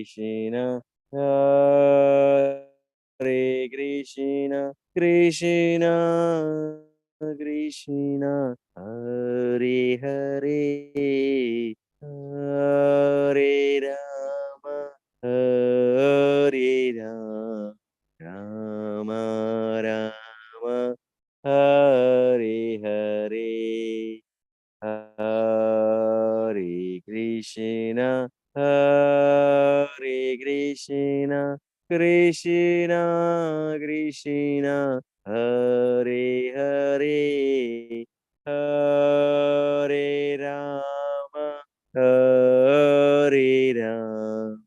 Krishna Hare Krishna Krishna Krishna Hare Hare Hare Rama Hare Rama Rama Rama Hare Hare Hare Krishna Hare Krishna Krishna Krishna Hare Hare Hare Rama Hare Rama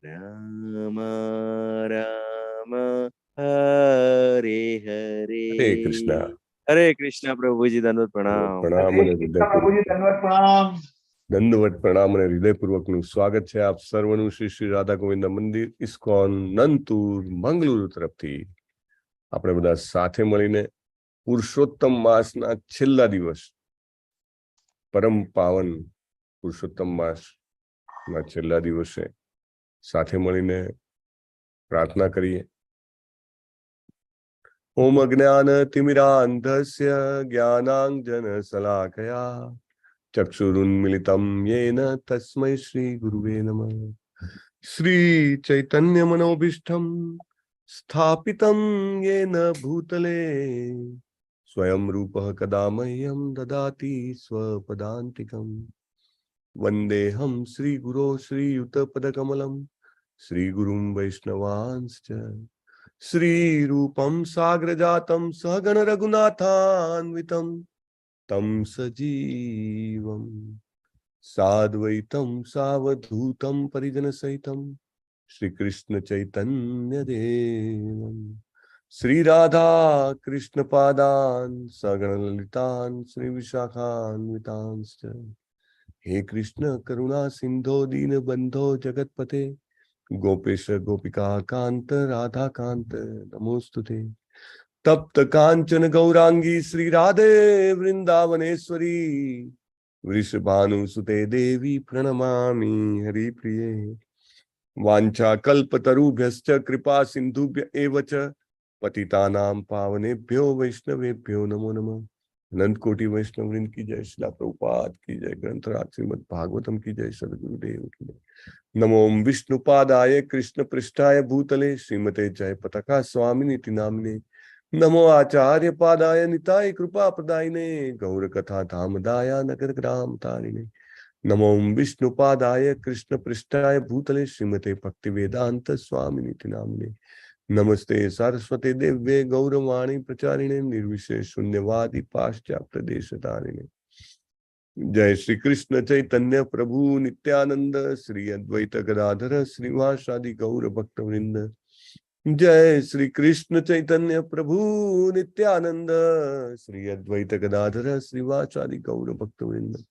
Rama Rama Hare Hare हरे कृष्णा। हरे कृष्णा प्रभु जी दंडवत प्रणाम प्रणाम અને હૃદયપૂર્વક દંડવત પ્રણામ અને હૃદયપૂર્વકનું સ્વાગત છે આપ સર્વનું શ્રી શ્રી રાધા ગોવિંદ મંદિર ઇસ્કોન નંતુર મંગલુરુ તરફથી આપણે બધા સાથે મળીને પુરુષોત્તમ માસના છેલ્લા દિવસ પરમ પાવન પુરુષોત્તમ માસના છેલ્લા દિવસે સાથે મળીને પ્રાર્થના કરીએ। ओम अज्ञान तिमिरान्धस्य ज्ञानाञ्जनशलाकया चक्षुरुन्मिलितं येन तस्मै श्री गुरुवे नमः। श्री चैतन्य मनोभीष्टं स्थापितं येन भूतले स्वयं रूपः कदा मह्यं ददाति स्वपदान्तिकं। वन्देऽहं श्री गुरो श्रीयुतपदकमलं श्री गुरुं वैष्णवांश्च श्री रूपं साग्रजातं सहगण रघुनाथान्वितं तं सजीवं साद्वैतं सावधूतं परिजन सहितं श्री कृष्ण चैतन्य देवं श्री राधा कृष्ण पादान् सगण ललितान् श्री विशाखान्वितांश्च। हे कृष्ण करुणा सिंधो दीन बंधो जगतपते गोपेश गोपिका कांत राधा कांत नमोस्तुते। तप्त कांचन गौरांगी श्री राधे वृंदावनेश्वरी वृषभानुसुते देवी प्रणमामि हरिप्रिये। वाञ्छा कल्पतरुभ्यश्च कृपा सिन्धुभ्य एव च पतितानां पावनेभ्यो वैष्णवेभ्यो नमो नमः। अनंत कोटि वैष्णव वृंद की जय, श्रीला प्रभुपाद की जय, ग्रंथराज श्रीमद् भागवतम की जय, सद्गुरुदेव की जय। नमो विष्णुपादाय कृष्ण पृष्ठाय भूतले श्रीमते जय पताका स्वामिनीति नामिने। नमो आचार्य पादाय निताय कृपा प्रदायिने गौर कथा धामदाय नगर ग्राम तारिणे। नमो विष्णुपादाय कृष्ण पृष्ठाय भूतले श्रीमते भक्ति वेदांत स्वामिनीति नामिने। नमस्ते सरस्वती देव्ये गौरवाणी प्रचारिणे निर्विशेष शून्यवादी पाश्चात्य देशतारिणे। जय श्री कृष्ण चैतन्य प्रभु नित्यानंद श्री अद्वैत गदाधर श्रीवासादि गौर भक्त वृंद। जय श्री कृष्ण चैतन्य प्रभु नित्यानंद श्री अद्वैत गदाधर श्रीवासादि गौर भक्त वृंद।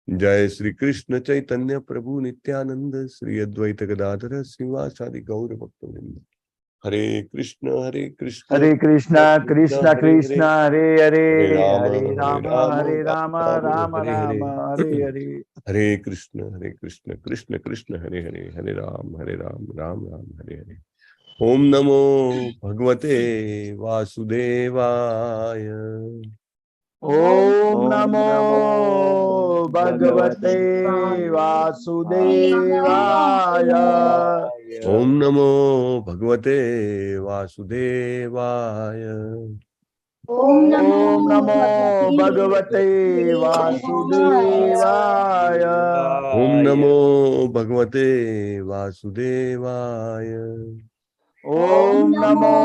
जय श्री कृष्ण चैतन्य प्रभु नित्यानंद श्री अद्वैत गदाधर श्रीवासादि गौर भक्त वृंद। हरे कृष्ण कृष्ण कृष्ण कृष्ण हरे हरे हरे राम हरे राम राम राम हरे हरे। हरे कृष्ण कृष्ण कृष्ण हरे हरे हरे राम राम राम हरे हरे। ओम नमो भगवते वासुदेवाय। ओम नमो भगवते वासुदेवाय। ओम नमो भगवते वासुदेवाय। ओम नमो भगवते वासुदेवाय। ओम नमो भगवते वासुदेवाय। ओम नमो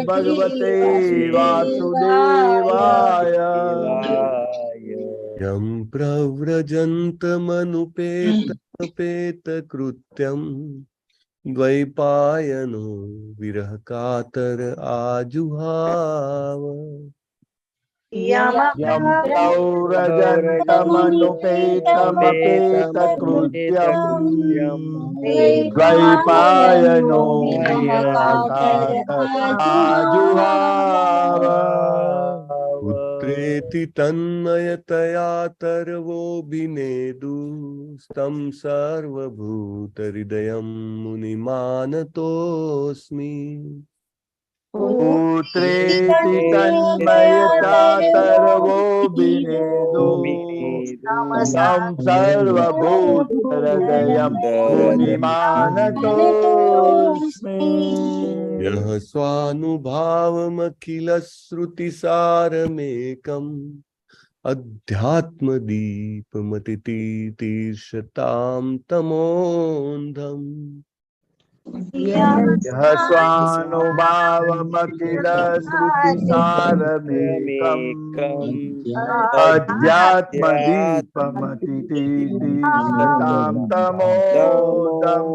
भगवते वासुदेवाय। यं प्रव्रजन्तमनुपेत कृत्यं द्वैपायनो विरह कातर आजुहाव। यं प्रव्रजन्तमनुपेतमपेत कृत्यं द्वैपायनो विरह कातर आजुहाव। पुत्रेण प्रेति तन्मयतया तर्वोऽभिनेदु स्तं सर्वभूतहृदयं मुनिमानतोऽस्मि पुत्रेति तन्मयता सर्वोऽभिनेदु तं सर्वभूतहृदयं मुनिमानतोऽस्मि यः स्वानुभावमखिलश्रुतिसारमेकम् अध्यात्मदीपमतितीतीर्षतां तमोऽन्धम् यः स्वानुभावमखिल श्रुतिसारमेकम् अध्यात्मदीपमतितीतीर्षतां तमोदम्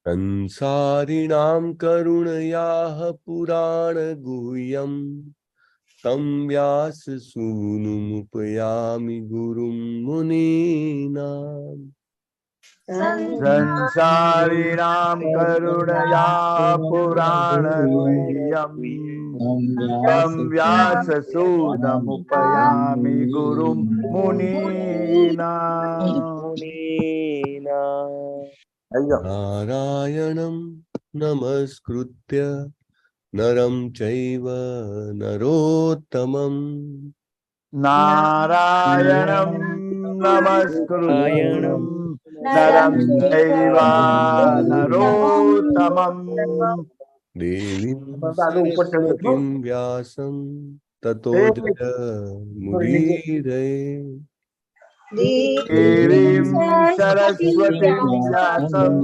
संसारिणां करुणयाः पुराणगुह्यं तं व्याससूनुमुपयामि गुरुं मुनीनाम् संसारिणां करुणया पुराणगुह्यं तं व्याससूनमुपयामि गुरुं मुनीनाम् नारायणं नमस्कृत्य नरं चैव नरोत्तमं नारायणं नमस्कृत्य नरं चैव नरोत्तमम् देवीं सरस्वतीं व्यासं ततो जयमुदीरये देवीं सरस्वतीं व्यासं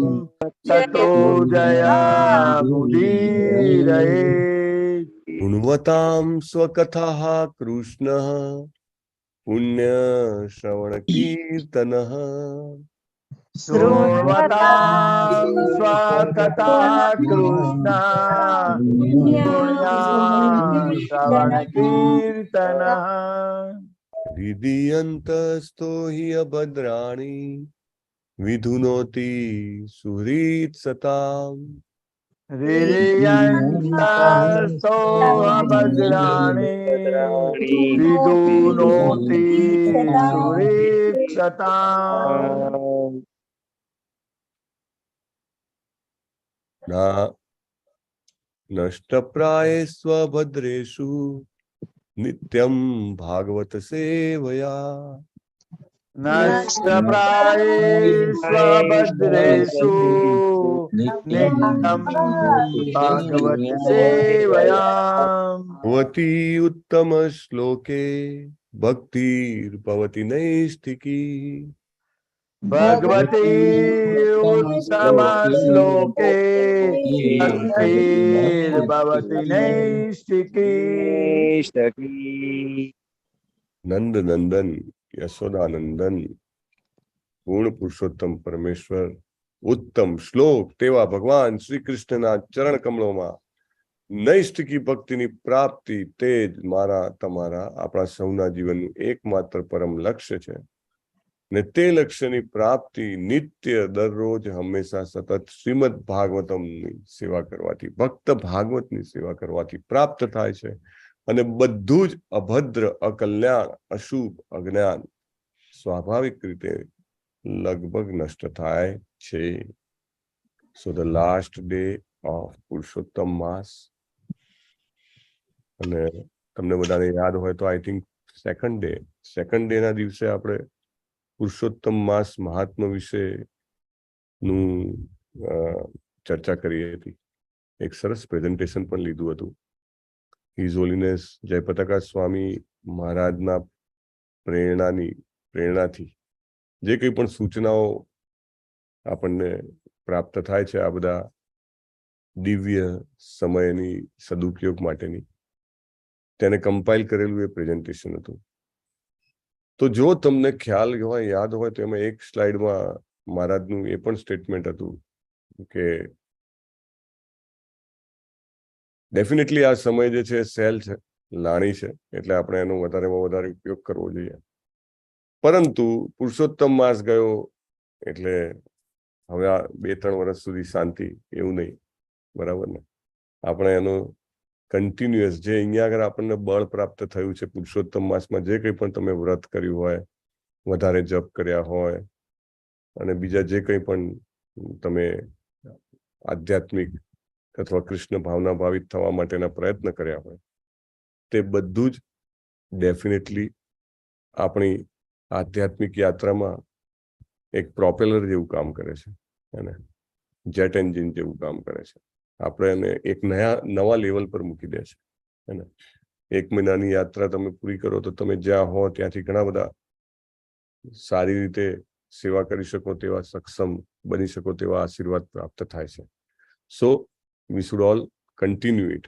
ततो जयमुदीरये गुणवतां स्वकथाः कृष्णः पुण्यश्रवणकीर्तनः शृण्वतां स्वकथाः कृष्णा पुण्याश्रवणकीर्तनः हृदयन्तस्तो हि अभद्राणि विधुनोति सुहृत्सताम् हृदयन्तस्थो अभद्राणि विदुनोति सुरेक्षताम् नष्टप्रायेष्वभद्रेषु नित्यं भागवत सेवया नष्टप्रायेष्वभद्रेषु नित्यं भागवत सेवया भवति उत्तमश्लोके भक्तिर्भवति नैष्ठिकी भगवती उत्तमश्लोके भक्तिर्भवति नैष्ठिकी नंद नंदन यशोदानंदन પૂર્ણ પુરુષોત્તમ પરમેશ્વર ઉત્તમ શ્લોક તેવા ભગવાન શ્રી કૃષ્ણના ચરણ કમળોમાં નૈષ્ઠિકી ભક્તિની પ્રાપ્તિ તે જ મારા તમારા આપણા સૌના જીવનનું એકમાત્ર પરમ લક્ષ્ય છે ને તે લક્ષ્યની પ્રાપ્તિ નિત્ય દરરોજ હંમેશા સતત શ્રીમદ ભાગવતમની સેવા કરવાથી ભક્ત ભાગવતની સેવા કરવાથી પ્રાપ્ત થાય છે અને બધું જ અભદ્ર અકલ્યાણ અશુભ અજ્ઞાન સ્વાભાવિક રીતે લગભગ નષ્ટ થાય છે. So the last day of Purushottam માસ, અને તમને બધાને યાદ હોય તો આઈ થિંક સેકન્ડ ડે ના દિવસે આપણે પુરુષોત્તમ માસ મહાત્મા વિશેનું ચર્ચા કરી હતી. એક સરસ પ્રેઝન્ટેશન પણ લીધું હતું. હિઝ હોલીનેસ જયપતાકા સ્વામી મહારાજના પ્રેરણાથી જે કંઈ પણ સૂચનાઓ આપણને પ્રાપ્ત થાય છે આ બધા દિવ્ય સમયની સદુપયોગ માટેની, તેને કમ્પાઇલ કરેલું એ પ્રેઝન્ટેશન હતું. તો જો તમને ખ્યાલ હોય, યાદ હોય તો એમાં એક સ્લાઇડમાં મહારાજનું એ પણ સ્ટેટમેન્ટ હતું કે ડેફિનેટલી આ સમય જે છે સેલ છે, લાણી છે, એટલે આપણે એનો વધારેમાં વધારે ઉપયોગ કરવો જોઈએ. પરંતુ પુરુષોત્તમ માસ ગયો એટલે હવે આ 2-3 વર્ષ સુધી શાંતિ, એવું નહીં, બરાબર ને? આપણે એનો કન્ટિન્યુઅસ, જે અહીંયા આગળ આપણને બળ પ્રાપ્ત થયું છે પુરુષોત્તમ માસમાં, જે કંઈ પણ તમે વ્રત કર્યું હોય, વધારે જપ કર્યા હોય અને બીજા જે કંઈ પણ તમે આધ્યાત્મિક અથવા કૃષ્ણ ભાવના ભાવિત થવા માટેના પ્રયત્ન કર્યા હોય, તે બધું જ ડેફિનેટલી આપણી આધ્યાત્મિક યાત્રામાં એક પ્રોપેલર જેવું કામ કરે છે, અને જેટ એન્જિન જેવું કામ કરે છે. આપણે એને એક નવા લેવલ પર મૂકી દે છે. હે ને? 1 મહિનાની યાત્રા તમે પૂરી કરો તો તમે જ્યાં હો ત્યાંથી ઘણા બધા સારી રીતે સેવા કરી શકો તેવા સક્ષમ બની શકો તેવા આશીર્વાદ પ્રાપ્ત થાય છે. So we should all continue it.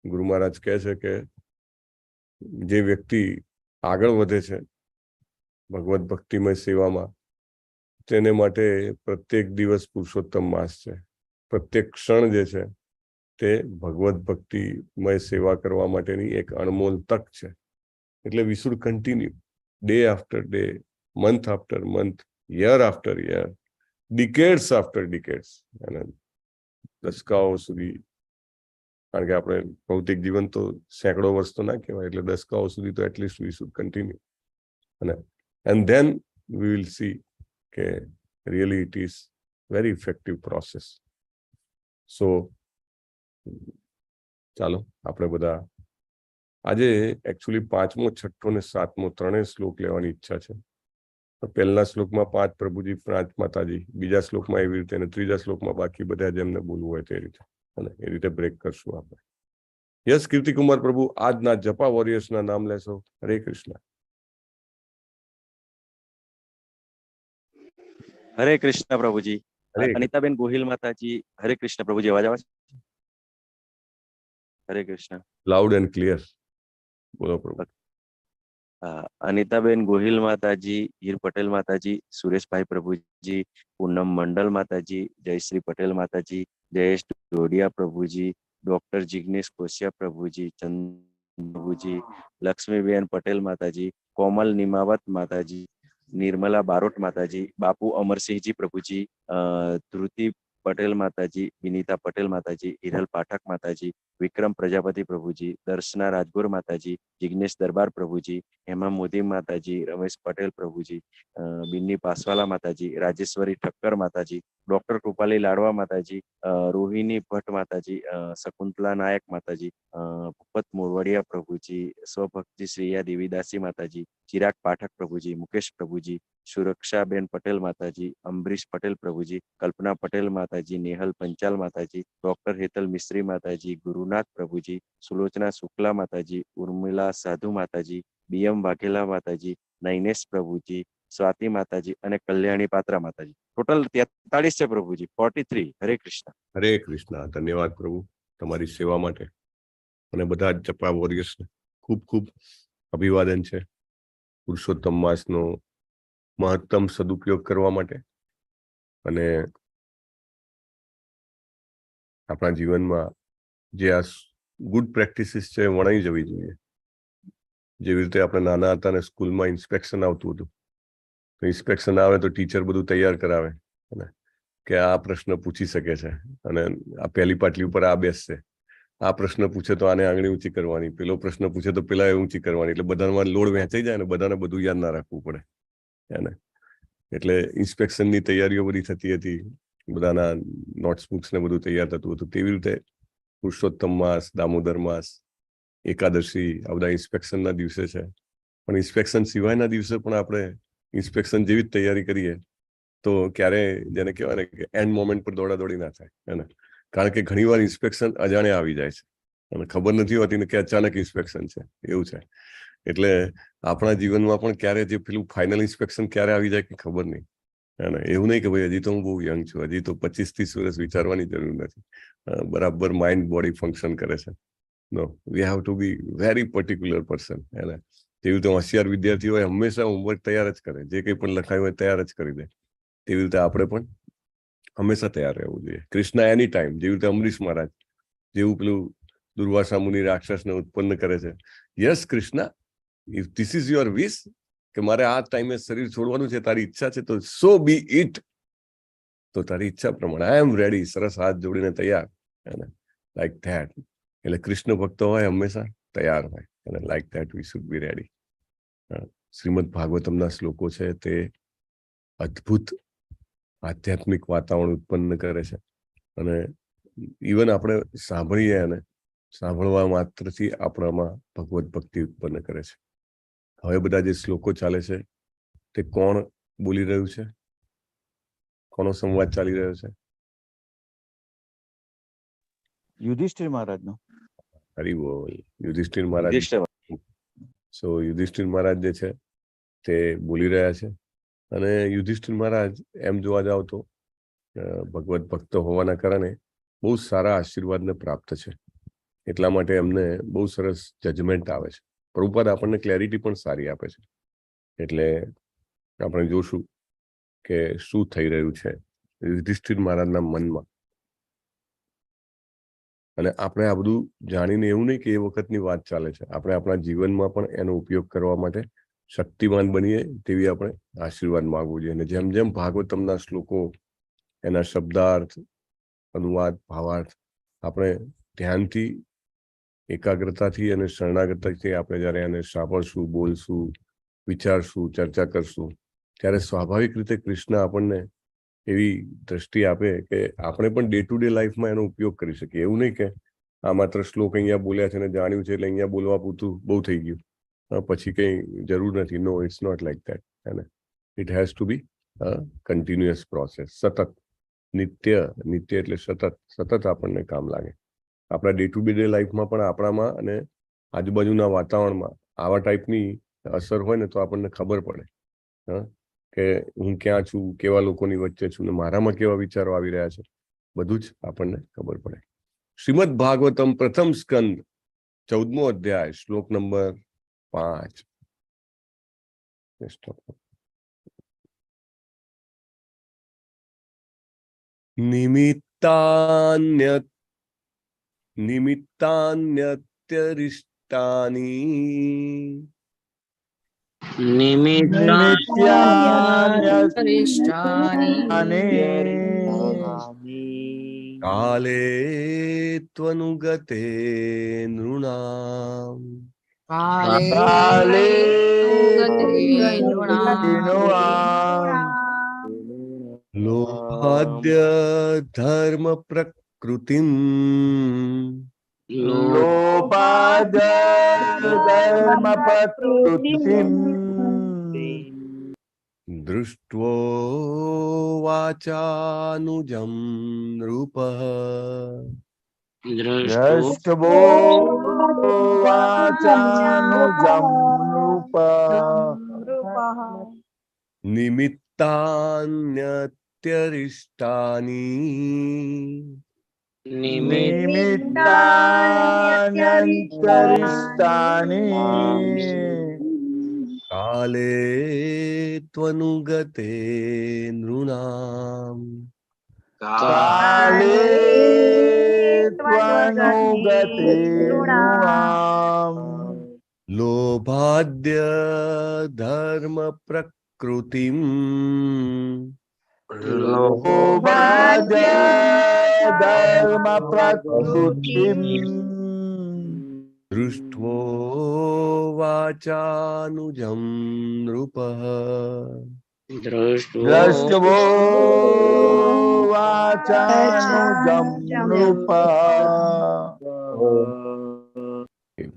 ગુરુ મહારાજ કહે છે કે જે વ્યક્તિ આગળ વધે છે ભગવત ભક્તિમય સેવામાં, તેને માટે પ્રત્યેક દિવસ પુરુષોત્તમ માસ છે. પ્રત્યેક ક્ષણ જે છે તે ભગવત ભક્તિમય સેવા કરવા માટેની એક અણમોલ તક છે. એટલે we should continue day after day, month after month, year after year, decades after decades, અને દશકાઓ સુધી, કારણ કે આપણે ભૌતિક જીવન તો સેંકડો વર્ષ તો ના કહેવાય, એટલે દશકાઓ સુધી તો એટલીસ્ટ વી શુડ કન્ટિન્યુ. અને and then we will see કે really it is very effective process. So ચાલો આપણે બધા આજે એકચ્યુઅલી 5મો, 6ઠ્ઠો ને 7મો ત્રણેય શ્લોક લેવાની ઈચ્છા છે. પહેલા શ્લોકમાં 5 પ્રભુજી, 5 માતાજી, બીજા શ્લોકમાં એવી રીતે, અને ત્રીજા શ્લોકમાં બાકી બધા જેમને બોલવું હોય તે રીતે, અને એ રીતે બ્રેક કરશું આપણે. યસ કીર્તિકુમાર પ્રભુ, આજના જપા વોરિયર્સના નામ લેશો. હરે કૃષ્ણ. હરે કૃષ્ણ પ્રભુજી. હરે કૃષ્ણ. અનિતાબેન ગોહિલ માતાજી, હરે કૃષ્ણ પ્રભુજી. અવાજ આવે છે? હરે કૃષ્ણ. લાઉડ એન્ડ ક્લિયર બોલો પ્રભુ. અનિતાબેન ગોહિલ માતાજી, હીર પટેલ માતાજી, સુરેશભાઈ પ્રભુજી, પૂનમ મંડલ માતાજી, જયશ્રી પટેલ માતાજી, જયેશ ડોડિયા પ્રભુજી, ડોક્ટર જિગ્નેશ કોશિયા પ્રભુજી, ચંદ પ્રભુજી, લક્ષ્મીબેન પટેલ માતાજી, કોમલ નિમાવત માતાજી, નિર્મલા બારોટ માતાજી, બાપુ અમરસિંહજી પ્રભુજી, ધ્રુતિ પટેલ માતાજી, વિનીતા પટેલ માતાજી, હિરલ પાઠક માતાજી, વિક્રમ પ્રજાપતિ પ્રભુજી, દર્શના રાજગોર માતાજી, જિગ્નેશ દરબાર પ્રભુજી, હેમા મોદી માતાજી, રમેશ પટેલ પ્રભુજી, બિન્ની પાસવાલા માતાજી, રાજેશ્વરી ઠક્કર માતાજી, ડોક્ટર કૃપાલી લાડવા માતાજી, રોહિણી ભટ્ટ માતાજી, શકુંતલા નાયક માતાજી, ભૂપત મોરવાડિયા પ્રભુજી, સ્વભક્તિ શ્રીયા દેવીદાસી માતાજી, ચિરાગ પાઠક પ્રભુજી, મુકેશ પ્રભુજી, સુરક્ષાબેન પટેલ માતાજી, અમરીશ પટેલ પ્રભુજી, કલ્પના પટેલ માતાજી, નેહલ પંચાલ માતાજી, ડોક્ટર હેતલ મિશ્રી માતાજી, ગુરુનાથ પ્રભુજી, સુલોચના શુક્લા માતાજી, ઉર્મિલા સાધુ માતાજી, બીએમ વાઘેલા માતાજી, નૈનેશ પ્રભુજી, સ્વાતિ માતાજી અને કલ્યાણી પાત્રા માતાજી. ટોટલ 43 છે પ્રભુજી. 43. હરે કૃષ્ણ. હરે કૃષ્ણ. ધન્યવાદ પ્રભુ તમારી સેવા માટે, અને બધા જ જપા વોરિયર્સને ખૂબ ખૂબ અભિવાદન છે પુરુષોત્તમ માસનો મહત્તમ સદુપયોગ કરવા માટે, અને આપણા જીવનમાં જે આ ગુડ પ્રેક્ટિસીસ છે વણાઈ જવી જોઈએ. જેવી રીતે આપણે નાના હતા અને સ્કૂલમાં ઇન્સ્પેક્શન આવતું હતું, તો ઇન્સ્પેક્શન આવે તો ટીચર બધું તૈયાર કરાવે કે આ પ્રશ્ન પૂછી શકે છે, અને આ પહેલી પાટલી ઉપર આ બેસશે, આ પ્રશ્ન પૂછે તો આને આંગળી ઊંચી કરવાની, પેલો પ્રશ્ન પૂછે તો પેલા ઊંચી કરવાની, એટલે બધામાં લોડ વહેંચાઈ જાય ને બધાને બધું યાદ ના રાખવું પડે. એને એટલે ઇન્સ્પેક્શનની તૈયારીઓ બધી થતી હતી, બધાના નોટ્સ બુક્સ ને બધું તૈયાર થતું હતું. તેવી રીતે પુરુષોત્તમ માસ, દામોદર માસ, એકાદશી આ બધા ઇન્સ્પેક્શનના દિવસે છે. પણ ઇન્સ્પેક્શન સિવાયના દિવસે પણ આપણે ઇન્સ્પેક્શન જેવી જ તૈયારી કરીએ તો ક્યારે જેને કહેવાય ને કે એન્ડ મોમેન્ટ પર દોડાદોડી ના થાય. એને કારણ કે ઘણીવાર ઇન્સ્પેક્શન અજાણ્યા આવી જાય છે અને ખબર નથી હોતી ને કે અચાનક ઇન્સ્પેક્શન છે, એવું છે. એટલે આપણા જીવનમાં પણ ક્યારે જે પેલું ફાઇનલ ઇન્સ્પેક્શન ક્યારે આવી જાય કે ખબર નહીં. એવું નહીં કે ભાઈ હજી તો હું બહુ યંગ છું, હજી તો 25-30 વર્ષ વિચારવાની જરૂર નથી, બરાબર માઇન્ડ બોડી ફંક્શન કરે છે. No, we have to be very particular person. એને તેવી રીતે હોશિયાર વિદ્યાર્થીઓ હોય હંમેશા હોમવર્ક તૈયાર જ કરે, જે કંઈ પણ લખાયું હોય તૈયાર જ કરી દે. તેવી રીતે આપણે પણ હંમેશા તૈયાર રહેવું જોઈએ. કૃષ્ણ એની ટાઈમ, જેવી રીતે અમરીશ મહારાજ જેવું પેલું દુર્વાસા મુનિ રાક્ષસને ઉત્પન્ન કરે છે. Yes Krishna, if this is your wish કે મારે આ ટાઈમે શરીર છોડવાનું છે, તારી ઈચ્છા છે તો સો બી ઇટ, તો તારી ઈચ્છા પ્રમાણે આઈ એમ રેડી. સરસ હાથ જોડીને તૈયાર, લાઈક ધેટ. એટલે કૃષ્ણ ભક્તો હોય હંમેશા તૈયાર હોય, અને like that we should be ready. શ્રીમદ ભાગવતમના શ્લોકો છે તે અદ્ભુત આધ્યાત્મિક વાતાવરણ ઉત્પન્ન કરે છે, અને ઇવન આપણે સાંભળીએ અને સાંભળવા માત્રથી આપણામાં ભગવત ભક્તિ ઉત્પન્ન કરે છે. હવે બધા જે શ્લોકો ચાલે છે તે કોણ બોલી રહ્યું છે? કોનો સંવાદ ચાલી રહ્યો છે? યુધિષ્ઠિર મહારાજનો. હરિ બોલ. યુધિષ્ઠિર મહારાજ. યુધિષ્ઠિર. સો યુધિષ્ઠિર મહારાજ જે છે તે બોલી રહ્યા છે, અને યુધિષ્ઠિર મહારાજ એમ જોવા જાવ તો ભગવત ભક્ત હોવાના કારણે બહુ સારા આશીર્વાદને પ્રાપ્ત છે. એટલા માટે એમને બહુ સરસ જજમેન્ટ આવે છે. પ્રભુપાદ આપણને ક્લેરિટી પણ સારી આપે છે. એટલે આપણે જોશું કે શું થઈ રહ્યું છે યુધિષ્ઠિર મહારાજના મનમાં. અને આપણે આ બધું જાણીને એવું નહીં કે એ વખતની વાત ચાલે છે, આપણે આપણા જીવનમાં પણ એનો ઉપયોગ કરવા માટે શક્તિમાન બનીએ તેવી આપણે આશીર્વાદ માંગવું જોઈએ. અને જેમ જેમ ભાગવતમના શ્લોકો, એના શબ્દાર્થ, અનુવાદ, ભાવાર્થ આપણે ધ્યાનથી, એકાગ્રતાથી અને શરણાગતથી આપણે જ્યારે એને સાંભળશું, બોલશું, વિચારશું, ચર્ચા કરશું, ત્યારે સ્વાભાવિક રીતે કૃષ્ણ આપણને એવી દ્રષ્ટિ આપે કે આપણે પણ ડે ટુ ડે લાઈફમાં એનો ઉપયોગ કરી શકીએ. એવું નહીં કે આ માત્ર શ્લોક અહીંયા બોલ્યા છે અને જાણ્યું છે એટલે અહીંયા બોલવા પૂરતું બહુ થઈ ગયું, પછી કંઈ જરૂર નથી. No, it's not like that. અને it has to be continuous process. સતત, નિત્ય એટલે સતત આપણને કામ લાગે. આપણા ડે ટુ ડે લાઈફમાં પણ આપણામાં અને આજુબાજુના વાતાવરણમાં આવા ટાઈપની અસર હોય ને તો આપણને ખબર પડે કે હું ક્યાં છું, કેવા લોકોની વચ્ચે છું, ને મારામાં કેવા વિચારો આવી રહ્યા છે, બધું જ આપણને ખબર પડે. શ્રીમદ ભાગવતમ પ્રથમ સ્કંદ 14મો અધ્યાય શ્લોક નંબર 5. નિમિત્તાન્યત્યરિષ્ટાની કાલે ત્વનુગતે નૃણામ લોભાદ્ય ધર્મ પ્રકૃતિમ દૃષ્ટો વાચાનુજમ નૃપઃ નિમિત્તાન્યત્યરિષ્ટાની કાલે ત્વનુગતે નૃણામ લોભાદ્ય ધર્મ પ્રકૃતિમ દૃષ્ટો વાચાનુજમ નૃપઃ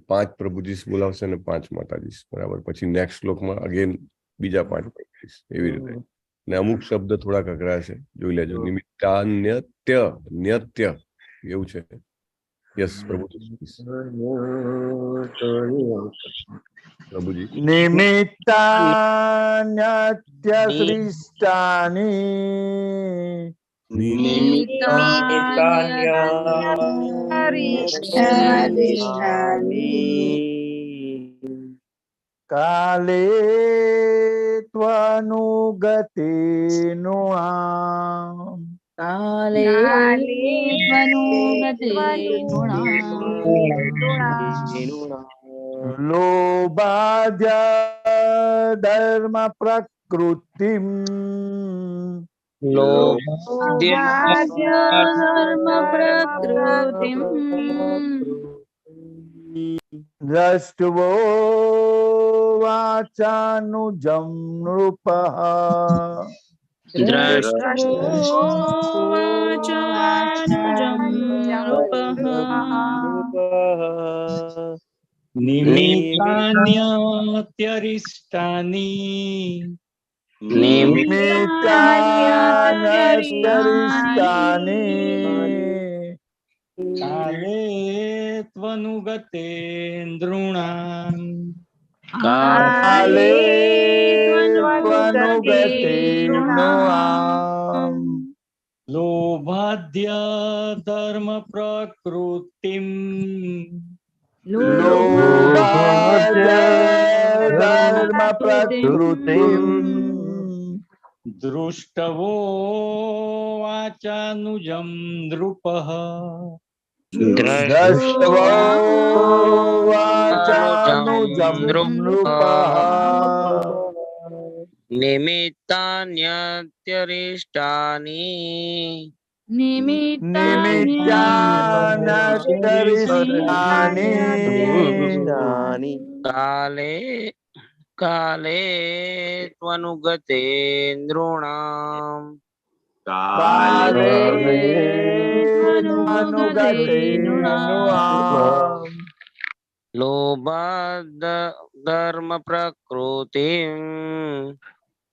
પાંચ પ્રભુજી બોલાવશે અને પાંચ માતાજી, બરાબર. પછી નેક્સ્ટ શ્લોકમાં અગેન બીજા પાંચ પ્રભુજી, એવી રીતે. ને અમુક શબ્દ થોડાક અઘરા છે, જોઈ લેજો. નિમિત્તાન્યત્ય એવું છે. યસ પ્રભુજી. કાલે ત્વનુગતે નૃણામ લોભાદ્ય ધર્મ પ્રકૃતિમ દ્રષ્ટવો વાચાનુજં નૃપઃ નિમિત્તાન્યત્યરિષ્ટાનિ નિમિત્તાન્યત્યરિષ્ટાનિ કાલે ત્વનુગતે નૃણામ કાલે ત્વનુગતે નૃણામ લોભાદ્ય ધર્મ પ્રકૃતિમ લોભાદ્ય ધર્મ પ્રકૃતિમ દૃષ્ટવો વાચાનુજં નૃપઃ દ્રષ્ટવો વાચાનુજં નૃપઃ નિમિત્તાન્યત્યરિષ્ટાનિ નિમિત્તાન્યત્યરિષ્ટાનિ કાલે કાલે ત્વનુગતે નૃણામ કાલે ત્વનુગતે નૃણામ લોભાદ ધર્મ પ્રકૃતિમ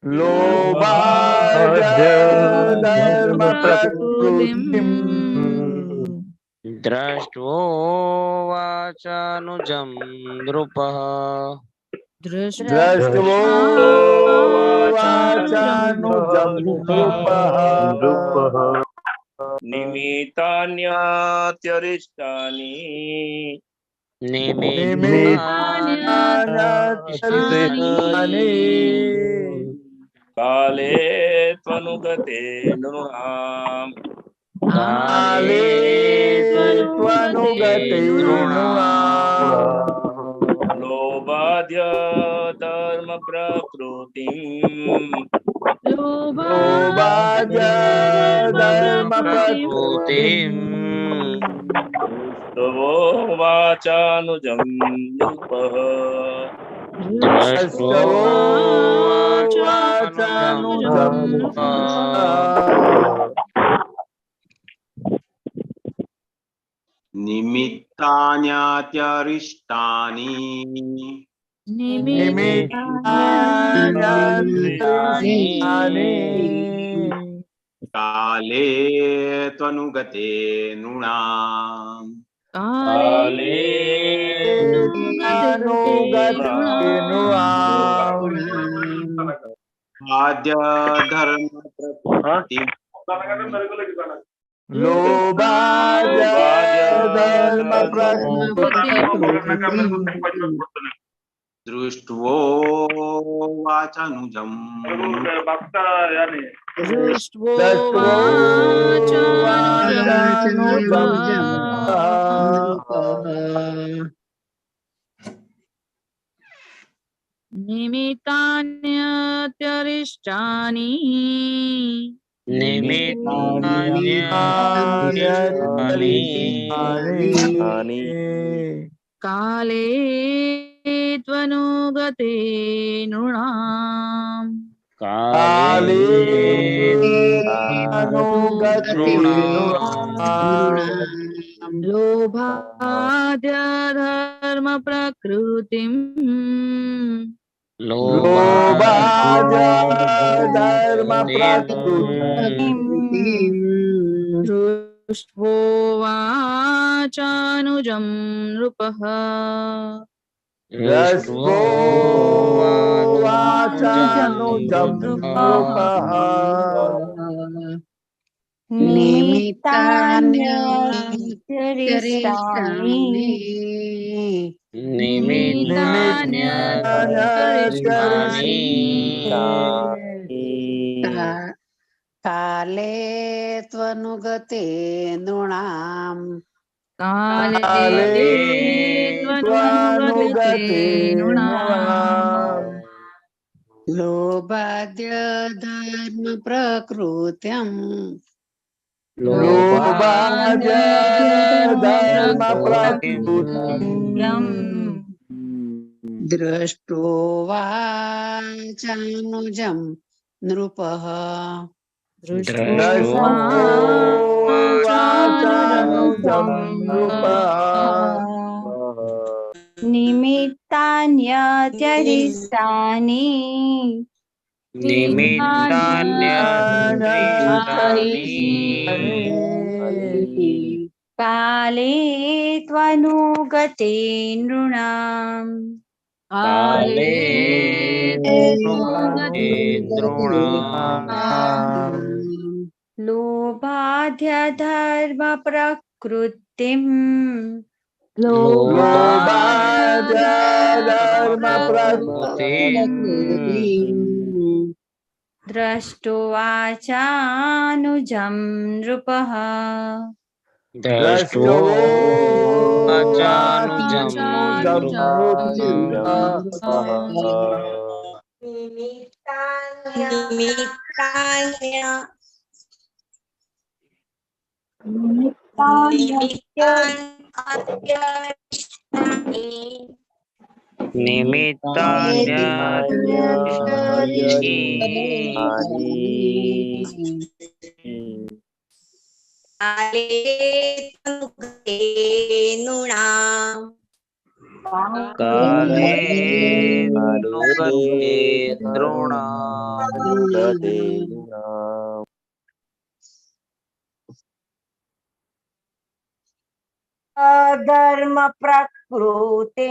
લોભાદ્ય ધર્મ પ્રકૃતિમ દ્રષ્ટવો વાચાનુજં નૃપઃ દ્રષ્ટવો વાચાનુજં નૃપઃ નિમિત્તાન્યત્યરિષ્ટાનિ નિમિત્તાન્યત્યરિષ્ટાનિ કાલે ત્વનુગતે નૃણામ કાલે ત્વનુગતે નૃણામ લોભાદ્ય ધર્મ પ્રકૃતિમ લોભાદ્ય ધર્મ પ્રકૃતિમ દૃષ્ટવો વાચાનુજં નૃપઃ દ્રષ્ટવો વાચાનુજં નૃપઃ નિમિત્તાન્યત્યરિષ્ટાનિ નિમિત્તાન્યત્યરિષ્ટાનિ કાલે ત્વનુગતે નૃણામ કાલે ત્વનુગતે નૃણામ આદ્ય ધર્મ પ્રકૃતિ લોભાદ્ય ધર્મ પ્રકૃતિમ દૃષ્ટવો વાચાનુજં દ્રષ્ટવો વાચાનુજં નિમિત્તાન્યત્યરિષ્ટાનિ નિમિત્તાન્યત્યરિષ્ટાનિ કાલે ત્વનુગતે નૃણામ કાલે ત્વનુગતે નૃણામ લોભાદ્ય ધર્મ પ્રકૃતિમ લોભાદ્ય ધર્મ પ્રકૃતિમ દૃષ્ટવો વાચાનુજં નૃપઃ દ્રષ્ટવો વાચાનુજં નૃપઃ નિમિત્તાન્યત્યરિષ્ટાનિ નિમિત્તાન્યત્યરિષ્ટાનિ કાલે ત્વનુગતે નૃણામ કાલે ત્વનુગતે નૃણામ લોભાદ્ય ધર્મ પ્રકૃત્યમ લોભાદ્ય ધર્મ પ્રકૃતિમ દ્રષ્ટો વાચાનુજમ નૃપઃ દ્રષ્ટો નિમિત્તાન્યત્યરિષ્ટાનિ નિમિત્તાન્યત્રિષ્ટાનિ કાલે ત્વનુગતે નૃણામ કાલે ત્વનુગતે નૃણામ લોભાધ્યધર્મ પ્રકૃતિમ દ્રષ્ટો વાચાનુજમ નૃપઃ દ્રષ્ટો વાચાનુજમ કાલે નુગતે નૃણામ ધર્મ પ્રકૃતિ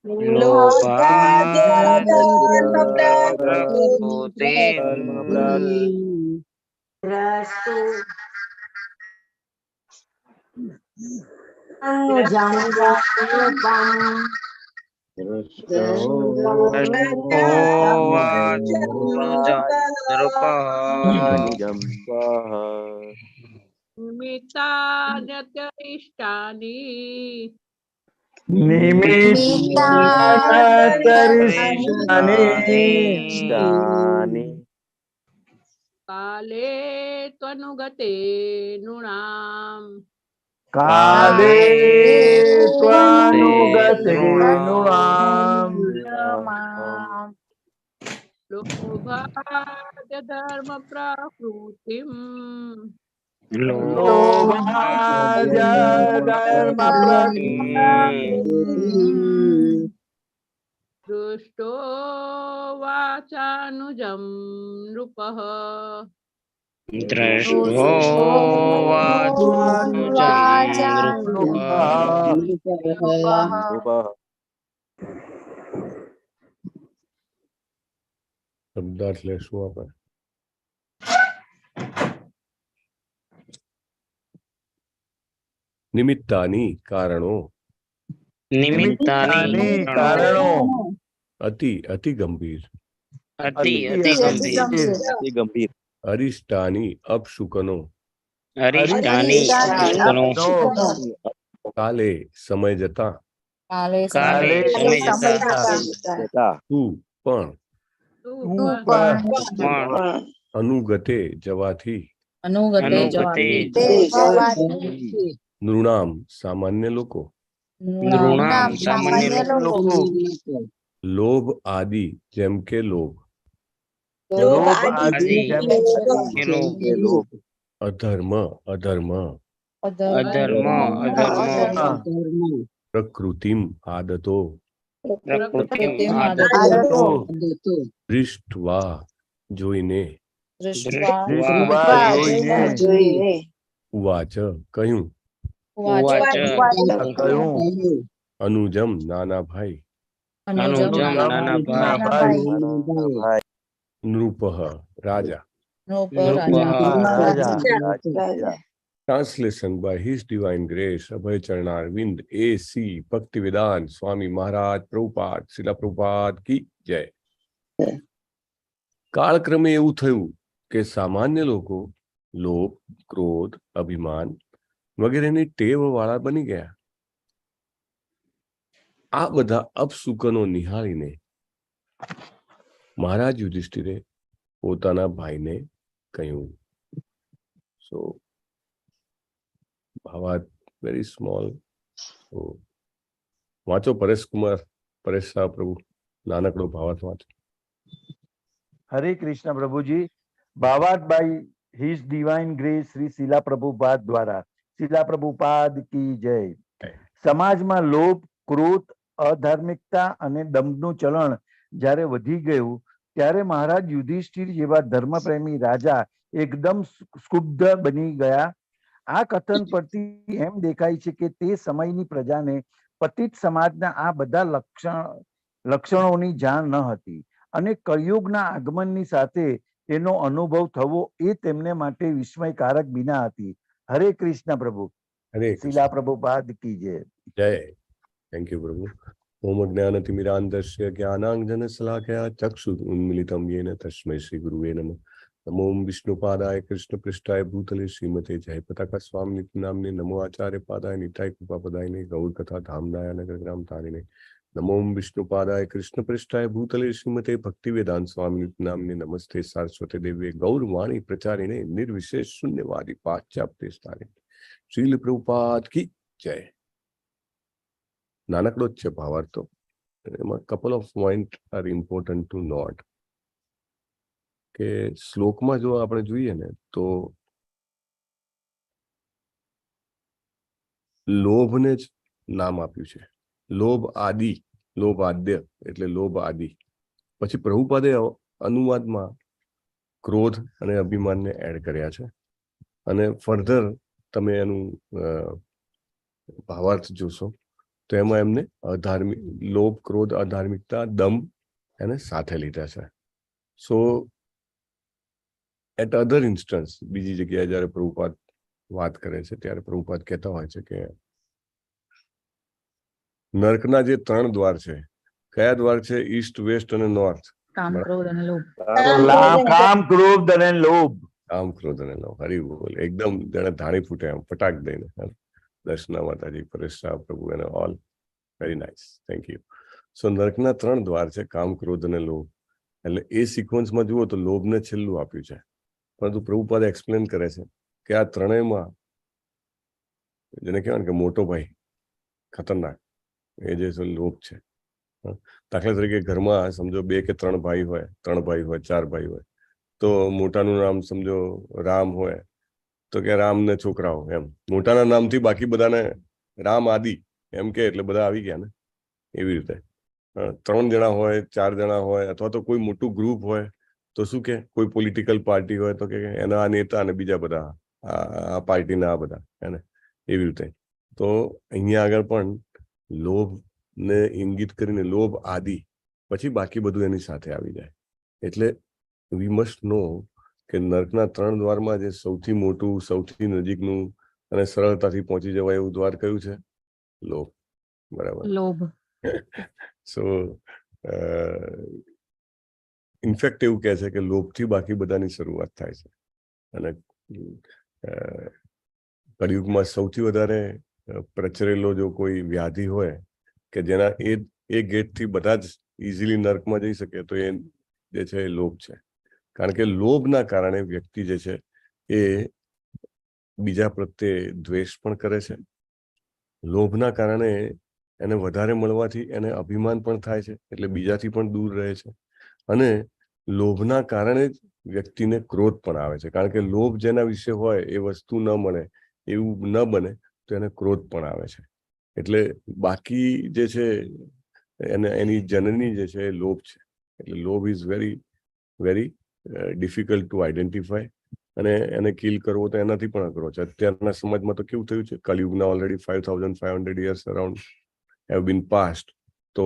નિમિત્તાન્યત્યરિષ્ટાનિ કાલે ત્વનુગતે નૃણામ કાલે ત્વનુગતે નૃણામ લોભાદ્યધર્મ પ્રકૃતિમ દૃષ્ટો વાચાનુજમ નૃપઃ દ્રષ્ટો વાચાનુજમ નૃપઃ શબ્દાર્થ લેશું આપણે. નિમિત્તાની કારણો, નિમિત્તાની કારણો અતિ અતિ ગંભીર, અતિ ગંભીર અરિષ્ટાની અપશુકનો, અરિષ્ટાની અપશુકનો કાલે સમય જતા, કાલે સમય જતા તું પણ અનુગતે જવાથી, નૃણામ સામાન્ય લોકો, નૃણામ સામાન્ય લોકો લોભ આદિ જેમ કે લોભ, અધર્મ અધર્મ, પ્રકૃતિમ આદતો, દૃષ્ટવા જોઈને, ઉવાચ કહ્યું, અનુજમ નાના ભાઈ, નૃપઃ રાજા. Translation by His Divine Grace, Abhay Charnarvind, A.C. Bhaktivedant Swami Maharaj Prabhupada, Srila Prabhupada ki જય. કાળક્રમે એવું થયું કે સામાન્ય લોકો લોભ, ક્રોધ, અભિમાન વગેરેની ટેવ વાળા બની ગયા. આ બધા અપશુકનો નિહાળીને મહારાજ યુધિષ્ઠિરે પોતાના ભાઈને કહ્યું. સો ભાવાર્થ વેરી સ્મોલ. વાંચો પરેશ કુમાર. પરેશ શાહ પ્રભુ નાનકડો ભાવાર્થ વાંચો. હરે કૃષ્ણ પ્રભુજી. ભાવાર્થ by his divine grace Shri Srila Prabhupad દ્વારા. શીલા પ્રભુપાદ કી જય. સમાજમાં લોભ, ક્રોધ, અધાર્મિકતા અને દંભનું ચલણ જ્યારે વધી ગયું ત્યારે મહારાજ યુધિષ્ઠિર જેવા ધર્મપ્રેમી રાજા એકદમ સ્કુબ્ધ બની ગયા. આ કથન પરથી એમ દેખાય છે કે તે સમયની પ્રજાને પતિત સમાજના આ બધા લક્ષણોની જાણ ન હતી અને કળિયુગના આગમનની સાથે તેનો અનુભવ થવો એ તેમને માટે વિસ્મયકારક બિના હતી. હરે કૃષ્ણ પ્રભુ. હરે શીલા પ્રભુપાદ કી જય. જય. થેન્ક યુ પ્રભુ. ઓમ જ્ઞાનતિમિરાંધસ્ય જ્ઞાનાંજન શલાકયા ચક્ષુ ઉન્મિલિતમ યેન તસ્મૈ શ્રી ગુરુવે નમઃ. નમો વિષ્ણુપાદાય કૃષ્ણ પૃષ્ઠાય ભૂતલે શ્રીમતે જયપતાકા સ્વામી નામને નમો આચાર્ય પાદાય નિતાય કૃપાપદાય ગૌર કથા ધામદાય નગર ગ્રામ તારીને નમો વિષ્ણુપાદાય કૃષ્ણ પૃષ્ઠાય ભૂતલે શ્રીમતે ભક્તિ વેદાંત સ્વામી નામને નમસ્તે સારસ્વતે દેવે ગૌર વાણી પ્રચારીને નિર્વિશેષ શૂન્યવાદી પાશ્ચાત્ય સ્થાને શ્રીલ પ્રભુપાદ કી જય. નાનકડો જ છે ભાવાર્થ તો એમાં couple of point are important to note કે શ્લોકમાં જો આપણે જોઈએ ને તો લોભને જ નામ આપ્યું છે. લોભ આદિ, લોભ આદ્ય એટલે લોભ આદિ. પછી પ્રભુપાદે અનુવાદમાં ક્રોધ અને અભિમાનને એડ કર્યા છે અને ફર્ધર તમે એનું ભાવાર્થ જોશો તો એમાં એમને અધાર્મિક લોભ, ક્રોધ, અધાર્મિકતા, દંભ એને સાથે લીધા છે. સો એટ અધર ઇન્સ્ટન્સ બીજી જગ્યાએ જયારે પ્રભુપાદ વાત કરે છે ત્યારે પ્રભુપાદ કહેતા હોય છે કે નર્કના જે 3 દ્વાર છે, કયા દ્વાર છે? ઈસ્ટ, વેસ્ટ અને નોર્થ. કામ, ક્રોધ અને લોભ. કામ, ક્રોધ અને લોભ. કામ, ક્રોધ અને લોભ. હરી બોલ. એકદમ જાણે ધાણી ફૂટે આમ ફટાક દઈને. દર્શના માતાજી, પરેશ શાહ પ્રભુ અને all very nice. Thank you. So નર્કના 3 દ્વાર છે, કામ, ક્રોધ અને લોભ. એટલે એ સિક્વન્સમાં જુઓ તો લોભને છેલ્લું આપ્યું છે. પરંતુ પ્રભુપાદ એક્સપ્લેન કરે છે કે આ ત્રણેયમાં જેને કહેવાય ને કે મોટો ભાઈ ખતરનાક એ જે લોભ છે. દાખલા તરીકે ઘરમાં સમજો 2 કે 3 ભાઈ હોય, 3 ભાઈ હોય, 4 ભાઈ હોય, તો મોટાનું નામ સમજો રામ હોય તો કે રામ ને છોકરાઓ એમ મોટાના નામથી બાકી બધાને રામ આદિ એમ કે એટલે બધા આવી ગયા ને. એવી રીતે 3 જણા હોય, 4 જણા હોય અથવા તો કોઈ મોટું ગ્રુપ હોય તો શું કે કોઈ પોલિટિકલ પાર્ટી હોય તો કે એના આ નેતા અને બીજા બધા આ પાર્ટીના આ બધા એને એવી રીતે. તો અહીંયા આગળ પણ લોભ ને ઇંગિત કરીને લોભ આદિ પછી બાકી બધું એની સાથે આવી જાય. એટલે વી મસ્ટ નો કે નર્કના 3 દ્વારમાં જે સૌથી મોટું, સૌથી નજીકનું અને સરળતાથી પહોંચી જવાય એવું દ્વાર કયું છે? લોભ. બરાબર. લોભ. સો ઇનફેક્ટ એવું કહે છે કે લોભથી બાકી બધાની શરૂઆત થાય છે. અને કળિયુગમાં સૌથી વધારે પ્રચરેલો જો કોઈ વ્યાધિ હોય કે જેના એ ગેટથી બધા જ ઇઝીલી નર્કમાં જઈ શકે તો એ જે છે એ લોભ છે. કારણ કે લોભના કારણે વ્યક્તિ જે છે એ બીજા પ્રત્યે દ્વેષ પણ કરે છે. લોભના કારણે એને વધારે મળવાથી એને અભિમાન પણ થાય છે એટલે બીજાથી પણ દૂર રહે છે. અને લોભના કારણે જ વ્યક્તિને ક્રોધ પણ આવે છે. કારણ કે લોભ જેના વિશે હોય એ વસ્તુ ન મળે એવું ન બને તો એને ક્રોધ પણ આવે છે. એટલે બાકી જે છે એની જનની જે છે એ લોભ છે. એટલે લોભ is very very difficult to identify અને એને કિલ કરવો તો એનાથી પણ અઘરો છે. અત્યારના સમાજમાં તો કેવું થયું છે, કળિયુગના already 5500 years around have been passed. તો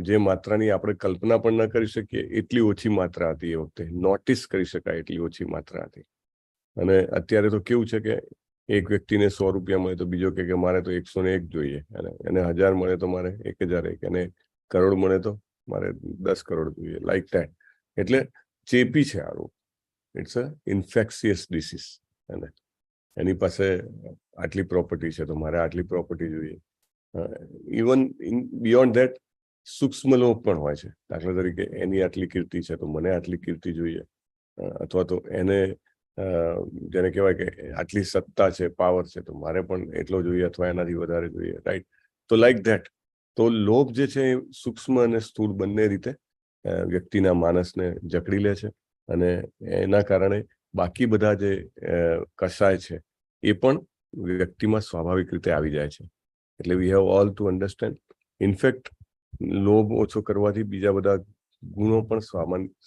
જે માત્રાની આપણે કલ્પના પણ ન કરી શકીએ એટલી ઓછી માત્રા હતી એ વખતે, નોટિસ કરી શકાય એટલી ઓછી માત્રા હતી. અને અત્યારે તો કેવું છે કે એક વ્યક્તિને 100 રૂપિયા મળે તો બીજો કે મારે તો 101 જોઈએ, અને એને 1000 મળે તો મારે 1001, એને કરોડ મળે તો મારે 10 કરોડ જોઈએ, લાઈક ધેટ. એટલે ચેપી છે આ રોગ. It's a infectious disease. અને એની પાસે આટલી પ્રોપર્ટી છે તો મારે આટલી પ્રોપર્ટી જોઈએ. ઇવન બિયોન્ડ ધેટ સૂક્ષ્મ લોભ પણ હોય છે. દાખલા તરીકે એની આટલી કીર્તિ છે તો મને આટલી કીર્તિ જોઈએ, અથવા તો એને જેને કહેવાય કે આટલી સત્તા છે, પાવર છે તો મારે પણ એટલો જોઈએ અથવા એનાથી વધારે જોઈએ, રાઈટ? તો લાઈક ધેટ તો લોભ જે છે એ સૂક્ષ્મ અને સ્થૂળ બંને રીતે વ્યક્તિના માનસને જકડી લે છે, અને એના કારણે બાકી બધા જે કષાય છે એ પણ વ્યક્તિમાં સ્વાભાવિક રીતે આવી જાય છે. એટલે we have all to understand. In fact લોભ ઓછો કરવાથી બીજા બધા ગુણો પણ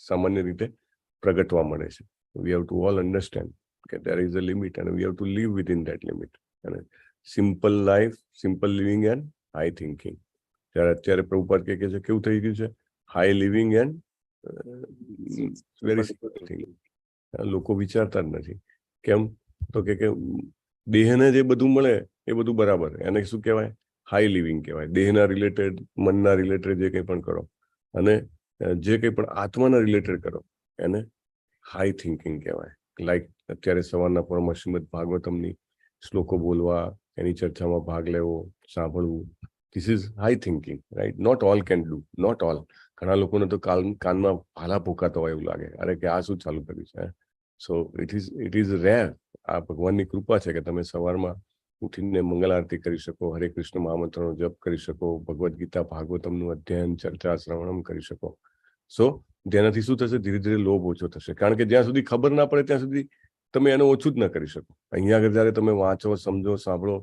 સામાન્ય રીતે પ્રગટવા મળે છે. વી હેવ ટુ ઓલ અન્ડરસ્ટેન્ડ કે there is a limit and we have to live within that limit. અને simple life, simple living and high thinking. ત્યારે અત્યારે પ્રભુપાદ કે છે કેવું થઈ ગયું છે, high living and very simple thinking. લોકો વિચારતા જ નથી. કેમ? તો કે દેહને જે બધું મળે એ બધું બરાબર, એને શું કહેવાય? હાઈ લિવિંગ કહેવાય. દેહના રિલેટેડ, મનના રિલેટેડ જે કંઈ પણ કરો, અને જે કંઈ પણ આત્માના રિલેટેડ કરો એને હાઈ થિંકિંગ કહેવાય. લાઈક અત્યારે સવારના પણ શ્રીમદ ભાગવતમની શ્લોકો બોલવા, એની ચર્ચામાં ભાગ લેવો, સાંભળવું, this is high thinking, right? Not all can do, not all. ઘણા લોકોને તો કાનમાં ભાલા ભૂકાતા હોય એવું લાગે, અરે કે આ શું ચાલુ કર્યું છે. So it is rare. આ ભગવાનની કૃપા છે કે તમે સવારમાં ઉઠીને મંગલ આરતી કરી શકો, હરે કૃષ્ણ મહામંત્રનો જપ કરી શકો, ભગવદ્ ગીતા ભાગવતમનું અધ્યયન, ચર્ચા, શ્રવણમ કરી શકો. સો જેનાથી શું થશે? ધીરે ધીરે લોભ ઓછો થશે. કારણ કે જ્યાં સુધી ખબર ના પડે ત્યાં સુધી તમે એને ઓછું જ ન કરી શકો. અહીંયા આગળ જયારે તમે વાંચો, સમજો, સાંભળો,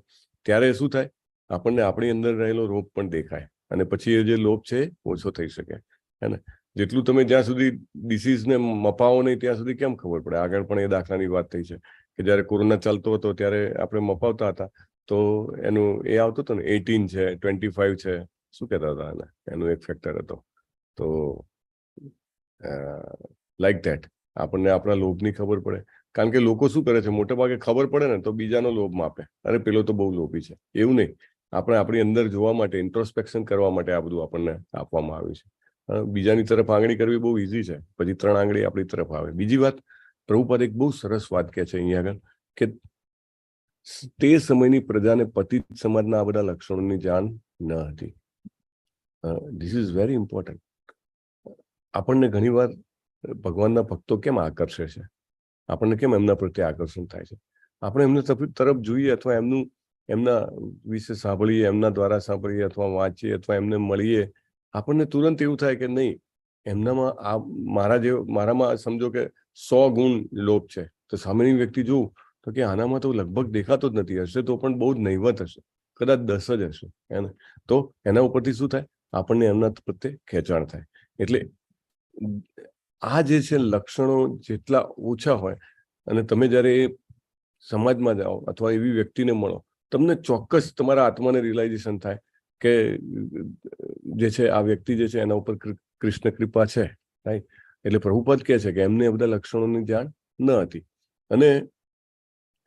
ત્યારે શું થાય? આપણને આપણી અંદર રહેલો લોભ પણ દેખાય, અને પછી એ જે લોભ છે ઓછો થઈ શકે. હે ને? જેટલું તમે જ્યાં સુધી ડિસીઝને મપાવો નહીં ત્યાં સુધી કેમ ખબર પડે? આગળ પણ એ દાખલાની વાત થઈ છે કે જયારે કોરોના ચાલતો હતો ત્યારે આપણે મપાવતા હતા તો એનું એ આવતો હતો ને 18 છે, 25 છે, શું કહેતા હતા એને? એનું એક ફેક્ટર હતો. તો લાઈક ધેટ આપણને આપણા લોભની ખબર પડે. કારણ કે લોકો શું કરે છે, મોટા ભાગે ખબર પડે ને તો બીજાનો લોભ માપે, અરે પેલો તો બહુ લોભી છે. એવું નહીં. આપણે આપણી અંદર જોવા માટે, ઇન્ટ્રોસ્પેક્શન કરવા માટે આ બધું આપણને આપવામાં આવ્યું છે. બીજાની તરફ આંગળી કરવી બહુ ઈઝી છે, પછી 3 આંગળી આપણી તરફ આવે. બીજી વાત, પ્રભુપાદ એક બહુ સરસ વાત કહે છે અહીંયા આગળ કે તે સમયની પ્રજાને પતિત સમાજના આ બધા લક્ષણોની જાણ ન હતી. This is very important. આપણને ઘણીવાર ભગવાનના ભક્તો કેમ આકર્ષે છે? આપણને કેમ એમના પ્રત્યે આકર્ષણ થાય છે? આપણે એમના તરફ જોઈએ અથવા એમના વિશે સાંભળીએ, એમના દ્વારા સાંભળીએ અથવા વાંચીએ અથવા એમને મળીએ, આપણને તુરંત એવું થાય કે નહીં, એમનામાં મારામાં સમજો કે 100 ગુણ લોભ છે, તો સામેની વ્યક્તિ જોઉં તો કે આનામાં તો લગભગ દેખાતો જ નથી, હશે તો પણ બહુ જ નહીવત હશે, કદાચ 10 જ હશે. એને તો એના ઉપરથી શું થાય? આપણને એમના પ્રત્યે ખેંચાણ થાય. એટલે આ જે છે લક્ષણો જેટલા ઓછા હોય, અને તમે જ્યારે એ સમાજમાં જાઓ અથવા એવી વ્યક્તિને મળો, તમને ચોક્કસ તમારા આત્માને રિયલાઇઝેશન થાય કે જે છે આ વ્યક્તિ જે છે એના ઉપર કૃષ્ણ કૃપા છે, રાઈટ? એટલે પ્રભુપાદ કહે છે કે એમને બધા લક્ષણોની જાણ ન હતી, અને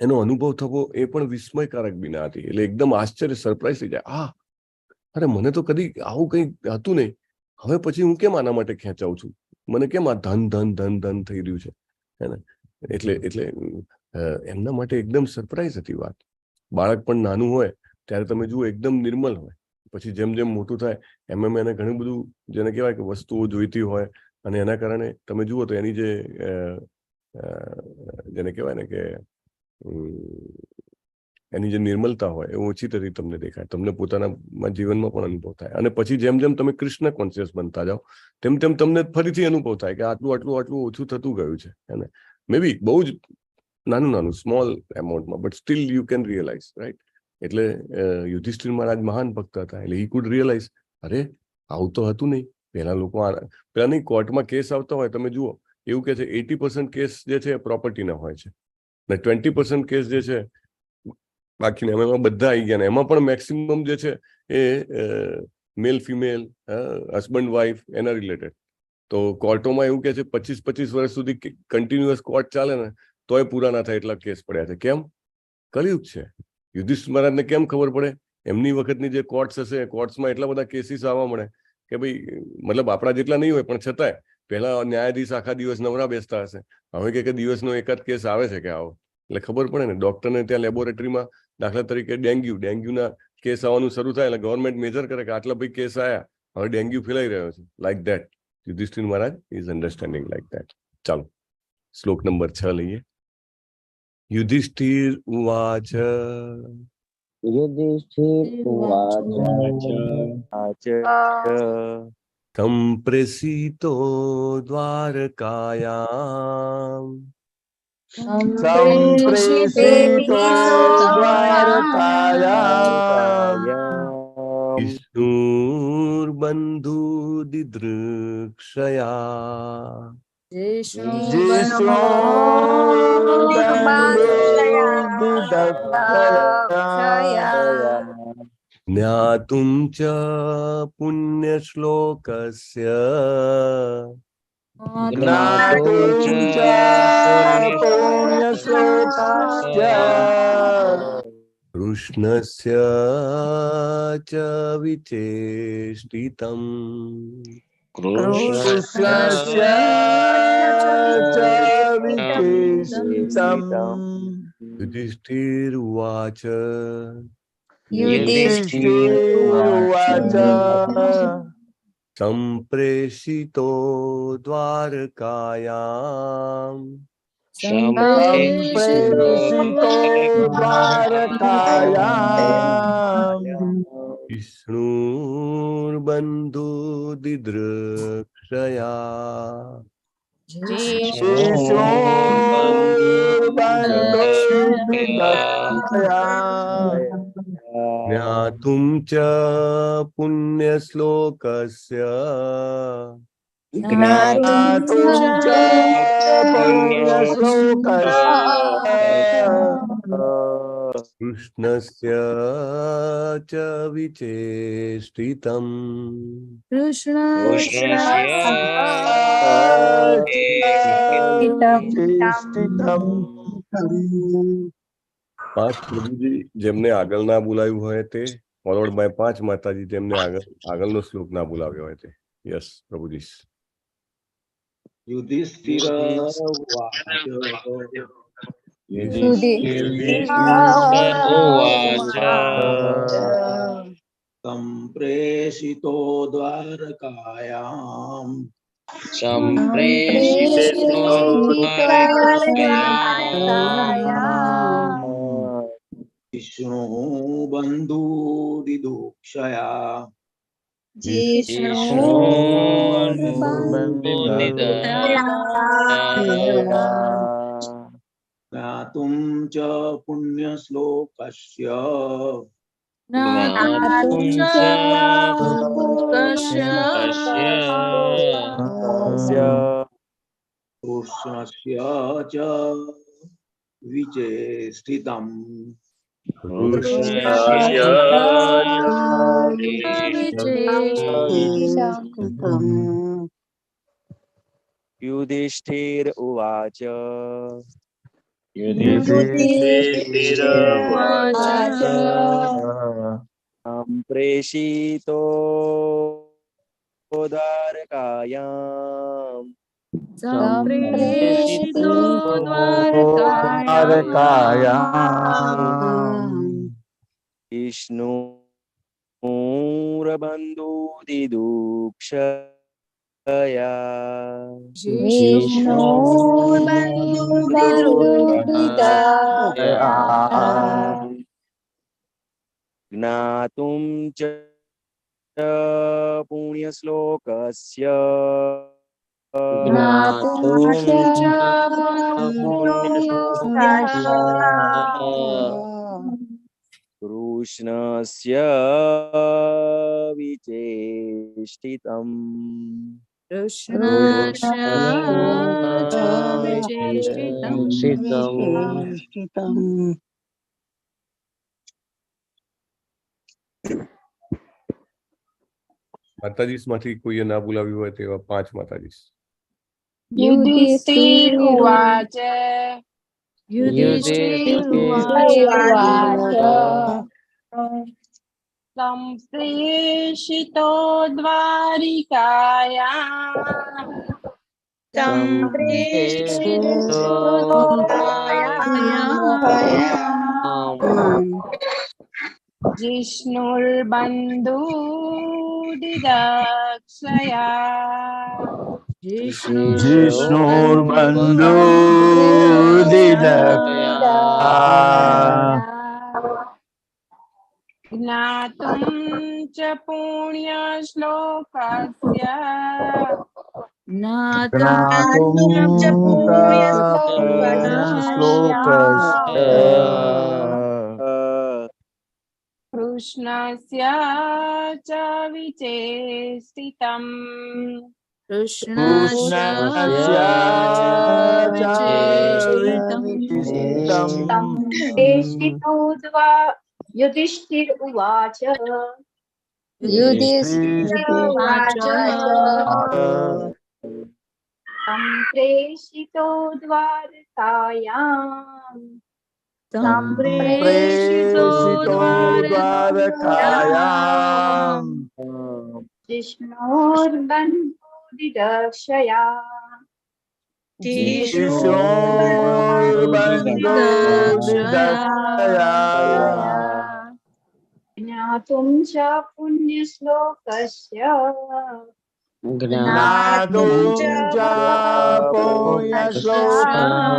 એનો અનુભવ થવો એ પણ વિસ્મયકારક બી ના હતી. એટલે એકદમ આશ્ચર્ય, સરપ્રાઈઝ થઈ જાય, અરે મને તો કદી આવું કંઈ હતું નહીં, હવે પછી હું કેમ આના માટે ખેંચાઉં છું? મને કેમ આ ધન થઈ રહ્યું છે? હે ને? એટલે એમના માટે એકદમ સરપ્રાઈઝ હતી વાત. બાળક પણ નાનું હોય ત્યારે તમે જુઓ એકદમ નિર્મલ હોય, પછી જેમ જેમ મોટું થાય એમ એને ઘણું બધું જેને કહેવાય કે વસ્તુઓ જોઈતી હોય, અને એના કારણે તમે જુઓ તો એની જે જેને કહેવાય ને કે એની જે નિર્મલતા હોય એ ઓછી થતી તમને દેખાય, તમને પોતાના જીવનમાં પણ અનુભવ થાય. અને પછી જેમ જેમ તમે કૃષ્ણ કોન્શિયસ બનતા જાઓ તેમ તેમ તમને ફરીથી અનુભવ થાય કે આટલું ઓછું થતું ગયું છે. અને મે બી બહુ જ નાનું સ્મોલ એમાઉન્ટમાં, but still you can realise, right? એટલે યુધિષ્ઠિર મહારાજ મહાન ભક્ત હતા, એટલે હી કુડ રિયલાઇઝ, અરે આવું તો હતું નહીં. પહેલા લોકો પહેલાની કોર્ટમાં કેસ આવતા હોય, તમે જુઓ એવું કે છે 80% કેસ જે છે પ્રોપર્ટીના હોય છે, ને 20% કેસ જે છે બાકીના, એમાં બધા આવી ગયા. એમાં પણ મેક્સિમમ જે છે એ મેલ ફિમેલ, હસબન્ડ વાઇફ એના રિલેટેડ. તો કોર્ટોમાં એવું કે છે 25 વર્ષ સુધી કન્ટિન્યુઅસ કોર્ટ ચાલે ને તોય પૂરા ના થાય એટલા કેસ પડ્યા છે. કેમ? કલયુગ છે. યુધિષ્ઠિર મહારાજને કેમ ખબર પડે? એમની વખતની જે કોર્ટ્સ હશે, કોર્ટ્સમાં એટલા બધા કેસીસ આવવા મળે કે ભાઈ, મતલબ આપણા જેટલા નહીં હોય પણ છતાંય પહેલા ન્યાયાધીશ આખા દિવસ નવરા બેસતા હશે, હવે કે દિવસનો એકાદ કેસ આવે છે કે આવો, એટલે ખબર પડે ને. ડોક્ટરને ત્યાં લેબોરેટરીમાં દાખલા તરીકે ડેન્ગ્યુના કેસ આવવાનું શરૂ થાય એટલે ગવર્મેન્ટ મેજર કરે કે આટલા ભાઈ કેસ આવ્યા, હવે ડેન્ગ્યુ ફેલાઈ રહ્યો છે. Like that Yudhishthira Maharaj is understanding like that. ચાલો શ્લોક નંબર 6 લઈએ. યુધિષ્ઠિર ઉવાચ युधिष्ठिरोवाच सम्प्रेषितो द्वारकायाम् सम्प्रेषितो द्वारकायाम् विष्णुर्बन्धुदिदृक्षया ज्ञातुं च पुण्यश्लोकस्य कृष्णस्य च विचेष्टितम् युधिष्ठिरुवाच सम्प्रेषितो द्वारकायाम् विष्णुर्बन्धुदिदृक्षया ज्ञातुं च पुण्यश्लोकस्य कृष्णस्य च विचेष्टितम् પાંચ પ્રભુજી જેમને આગળ ના બોલાવ્યું હોય તે ફોલોડ બાય 5 માતાજી જેમને આગળનો શ્લોક ના બોલાવ્યો હોય તે યસ પ્રભુજી सम्प्रेषितो द्वारकायाम् विष्णु बन्धुदिदुक्षया ज्ञातुं च पुण्यश्लोकस्य कृष्णस्य च विचेष्टितम् युधिष्ठिर उवाच सम्प्रेषितो द्वारकायाम् विष्णुर्बन्धुदिदुक्षया ज्ञातुं च पुण्यश्लोकस्य कृष्णस्य विचेष्टितम् માતાજી માંથી કોઈએ ના બોલાવ્યું હોય તેવા 5 માતાજી युधिष्ठिरोवाच सम्प्रेषितो द्वारिकायाम् जिष्णुर्बन्धुदिदक्षया ज्ञातुं च पुण्यश्लोकस्य ज्ञातुं च पुण्यश्लोकस्य कृष्णस्य च विचेष्टितम् कृष्णस्य च विचिष्टितम् युधिष्ठिर उवाच युधिष्ठिरोवाच सम्प्रेषितो द्वारकायाम् सम्प्रेषितो द्वारकायाम् जिष्णोर्बन्धुरिदर्शया किशोर्बन्धुर्दर्शया ज्ञातुं च पुण्यश्लोकस्य ज्ञातुं च पुण्यश्लोकस्य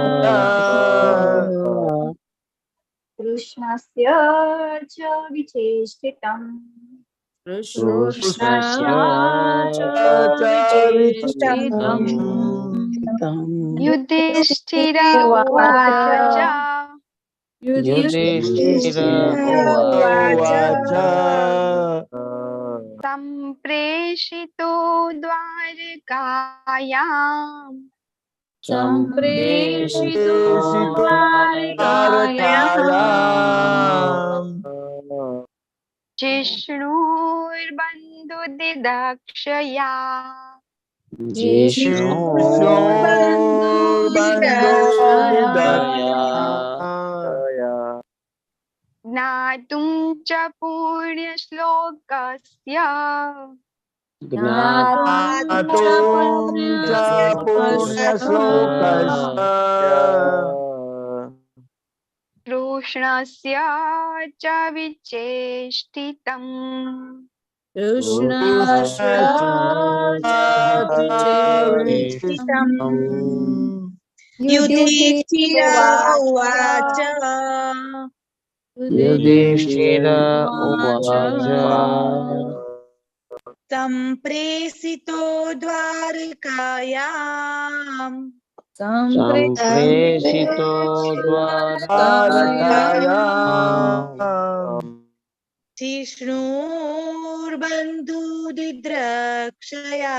कृष्णस्य च विचेष्टितम् कृष्णस्य च विचिष्टितम् युधिष्ठिर उवाच युधिष्ठिरोवाच सम्प्रेषितो द्वारकायाम् सम्प्रेषितो द्वारकायाम् जिष्णुर्बन्धुदिदक्षया जिष्णुर्बन्धुर्दर्शया ज्ञातुं च पुण्यश्लोकस्य ज्ञातुं च पुण्यश्लोकस्य कृष्णस्य च विचेष्टितम् कृष्णस्य च विचिष्टितम् युधिष्ठिर उवाच युधिष्ठिर उवाच सम्प्रेषितो द्वारकायाम् सम्प्रेषितो द्वारकायाम् जिष्णुर्बन्धुरिदृक्षया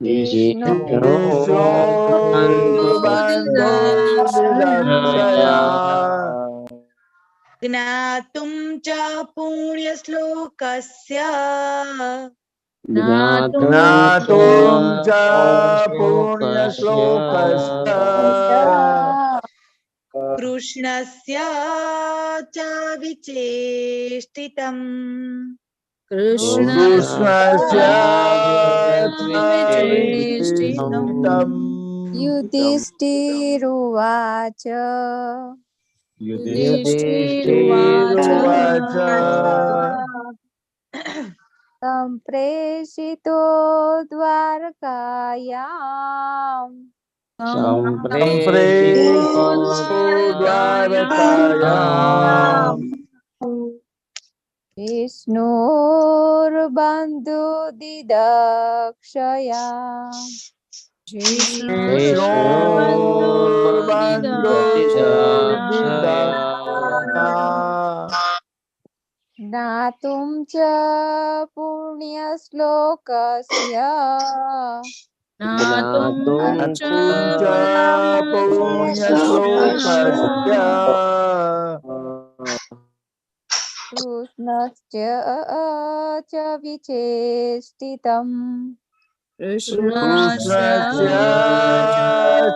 जिष्णुर्बन्धुर्दर्शया ज्ञातुं च पुण्यश्लोकस्य ज्ञातुं च पुण्यश्लोकस्य कृष्णस्य च विचेष्टितम् कृष्णस्य च विचिष्टितम् युधिष्ठिरुवाच युधिष्ठिरुवाच सम्प्रेषितो द्वारकायाम् सम्प्रेषितो द्वारकायाम् विष्णोर्बन्धुदिदक्षया विष्णुर्बन्धुर्दर्शया ज्ञातुं च पुण्यश्लोकस्य ज्ञातुं च पुण्यश्लोकस्य कृष्णस्य च विचेष्टितम् कृष्णस्य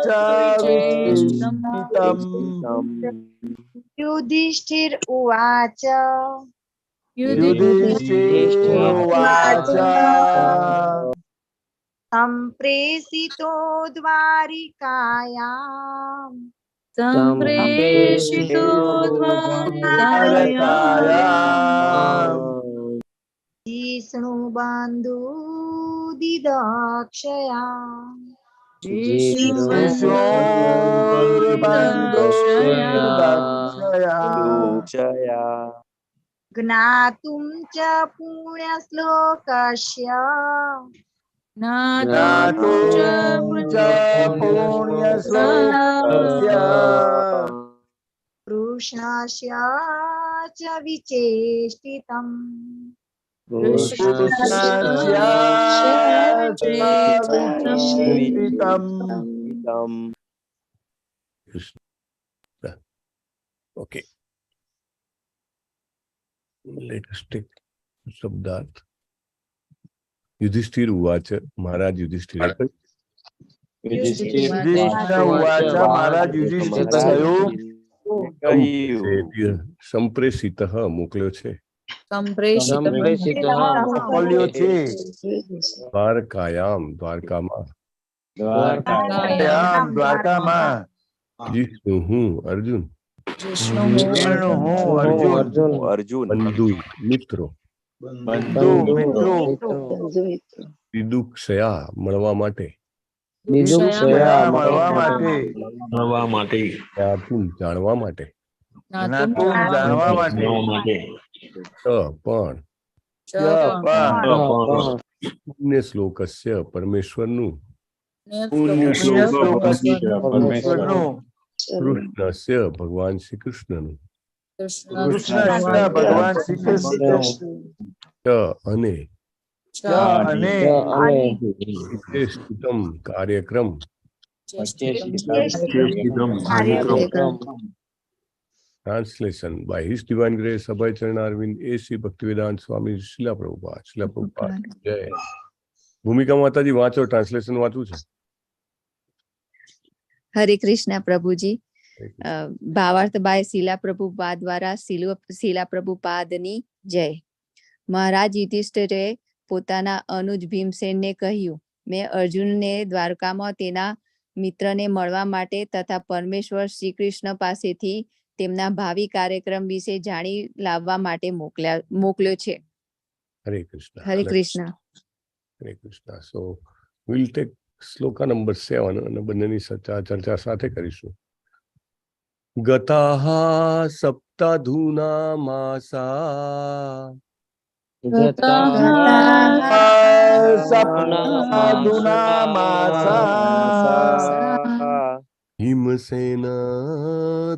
च विचिष्टितम् युधिष्ठिर उवाच युधिष्ठिरुवाच सम्प्रेषितो द्वारिकायाम् सम्प्रेषितो द्वारकायाम् जिष्णुबन्धुदिदक्षया जिष्णुर्बन्धुर्दर्शया ज्ञातुं च पुण्यश्लोकस्य ज्ञातुं च पुण्यश्लोकस्य कृष्णस्य च विचेष्टितम् कृष्णस्य विचिन्तितम् Krishna. Okay. Let us take शब्दार्थ. युधिष्ठिर उवाच. महाराज युधिष्ठिर युधिष्ठिर उवाच महाराज युधिष्ठिर કહ્યું સંપ્રેષિતઃ મોકલ્યો છે મોકલ્યો છે દ્વારકામાં દ્વારકામાં જીષ્ણુ અર્જુન અર્જુન બંધુ મિત્રો વિદુક્ષયા મળવા માટે મળવા માટે જ્ઞાતુમ જાણવા માટે જાણવા માટે પણ પુણ્ય શ્લોકસ્ય પરમેશ્વરનું કૃષ્ણસ્ય ભગવાન શ્રી કૃષ્ણનું ભગવાન શ્રી કૃષ્ણ અને વિશેષિતમ કાર્યક્રમ Translation by His Divine Grace, Abhay Charanarvind, A.C. Bhaktivedanta Swami, Srila Prabhupada. જય. ભૂમિકા માતાજી વાંચો, ટ્રાન્સલેશન વાંચવું છે. હરે કૃષ્ણ પ્રભુજી. ભાવાર્થ બાય શીલા પ્રભુપાદ દ્વારા શીલા પ્રભુપાદની જય. મહારાજ યુધિષ્ઠિરે પોતાના અનુજ ભીમસેનને કહ્યું, મેં અર્જુનને દ્વારકામાં તેના મિત્રને મળવા માટે તથા પરમેશ્વર શ્રી કૃષ્ણ પાસેથી તેમના ભાવિ કાર્યક્રમ વિશે જાણી લાવવા માટે મોકલ્યો છે. હરે કૃષ્ણ. હરે કૃષ્ણ. હરે કૃષ્ણ. સો વિલ ટેક શ્લોકા નંબર 7 અને બંનેની ચર્ચા સાથે કરીશું. ગતાઃ સપ્તાધુના માસા હિમસેન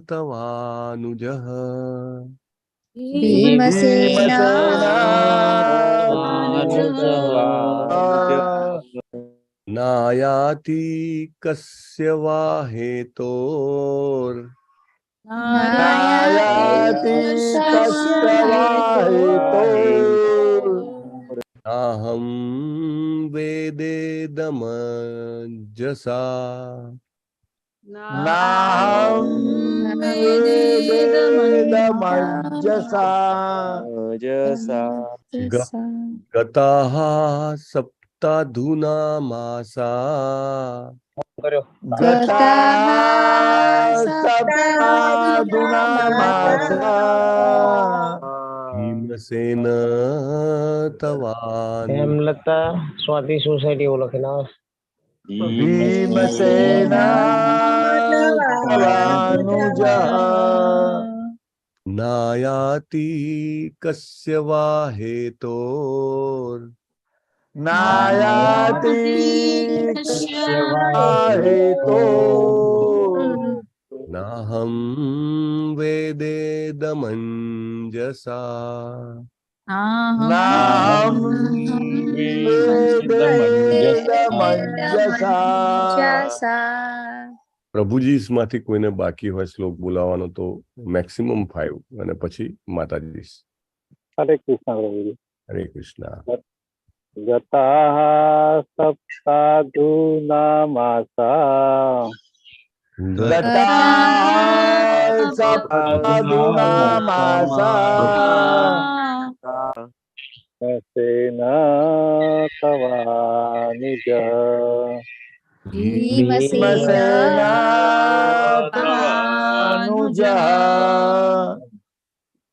તવાનુજઃ નાયાતિ કસ્ય વા હેતોર નાહં વેદેદમજસા ગતાઃ સપ્તાધુના માસા હિમસેન તવાન હેમલતા સ્વાતિ સોસાયટી એવું લખેલા નાયાતિ કસ્ય વા હેતોર નાહં વેદેદમંજસા પ્રભુજી માંથી કોઈને બાકી હોય શ્લોક બોલાવવાનો તો મેક્સિમમ 5 અને પછી માતાજી. હરે કૃષ્ણ પ્રભુજી. હરે કૃષ્ણ. ગતાઃ સપ્તાધુના માસા હિમસેન તવાનુજઃ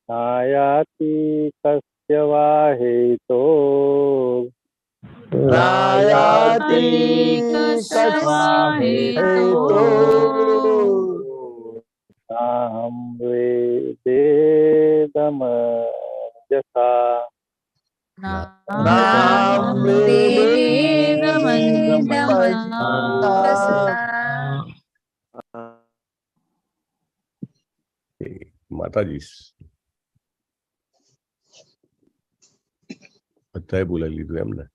નાયાતિ કસ્ય વા હેતો નાહં વેદેદમજસા મંજસા માતાજી બધાએ બોલાવી લીધું એમને.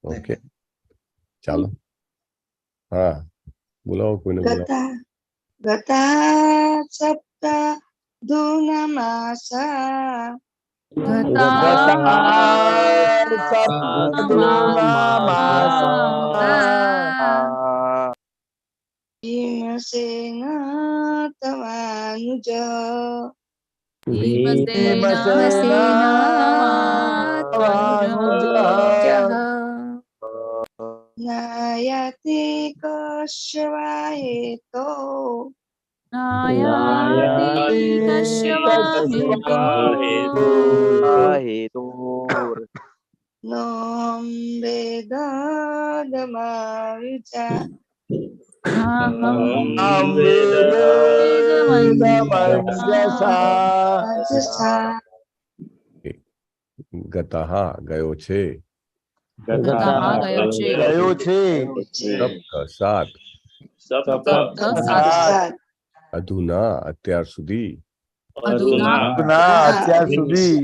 ઓકે ચાલો, હા બોલાવો, કોઈને બોલાવો. ગતા સપ્તા ધૂનમાસા ભીમસેન તવાનુજ નાયતે કશ્યવાયેતો નોમ વેદમાવિચા ગતઃ ગયો છે, ગયો છે, સપ્ત સાત, અધુના અત્યાર સુધી, અત્યાર સુધી,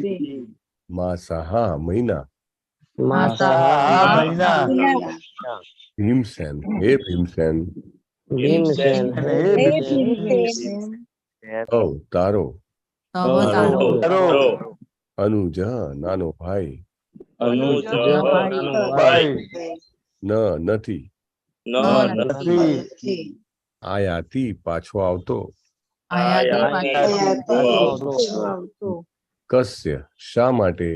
માસઃ મહિના, મહિના, ભીમસેન હે ભીમસેન, તારો અનુજ નાનો ભાઈ, નથી, આયાતી પાછો આવતો, કસ્ય શા માટે,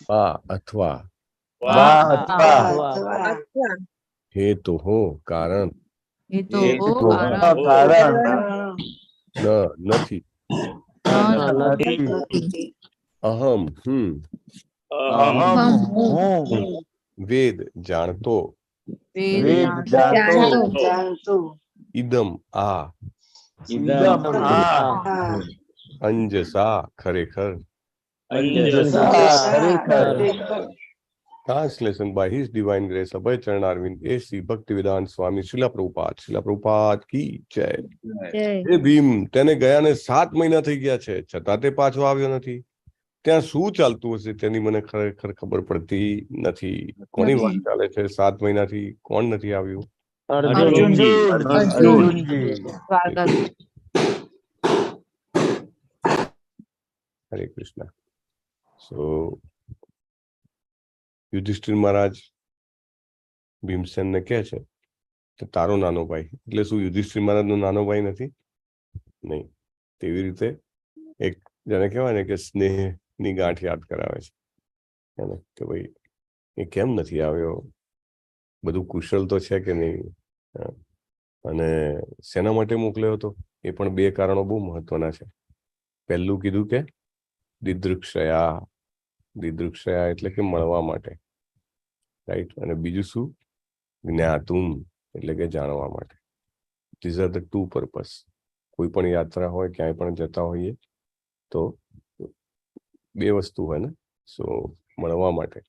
આ અથવા, હેતો હો કારણ, નથી, અહમ વેદ જાણતો, ઇદમ આ, અંજસા ખરેખર. Translation by His Divine Grace અભય ચરણ અરવિંદ A.C. ભક્તિવેદાંત સ્વામી શિલા પ્રભુપાદ કી જય. હે ભીમ, તેને ગયાને 7 મહિના થઈ ગયા છે, છતાં તે પાછો આવ્યો નથી. ત્યાં શું ચાલતું હશે તેની મને ખરેખર ખબર પડતી નથી. કોની વાત ચાલે છે? 7 મહિનાથી કોણ નથી આવ્યું? હરે કૃષ્ણ. સો યુધિષ્ઠિર મહારાજ ભીમસેનને કહે છે કે તારો નાનો ભાઈ, એટલે શું યુધિષ્ઠિર મહારાજનો નાનો ભાઈ નથી? નહીં. તેવી રીતે એક જેને કહેવાય ને કે સ્નેહની ગાંઠ યાદ કરાવે છે એને કે ભાઈ એ કેમ નથી આવ્યો, બધું કુશળ તો છે કે નહીં, અને શેના માટે મોકલ્યો હતો? એ પણ 2 કારણો બહુ મહત્વના છે. પહેલું કીધું કે દિદૃક્ષયા એટલે કે મળવા માટે, રાઈટ. અને બીજું શું? જ્ઞાતુમ એટલે કે જાણવા માટે. These are the 2 purpose. કોઈ પણ યાત્રા હોય, ક્યાંય પણ જતા હોઈએ તો 2 વસ્તુ હોય ને. સો મળવા માટે,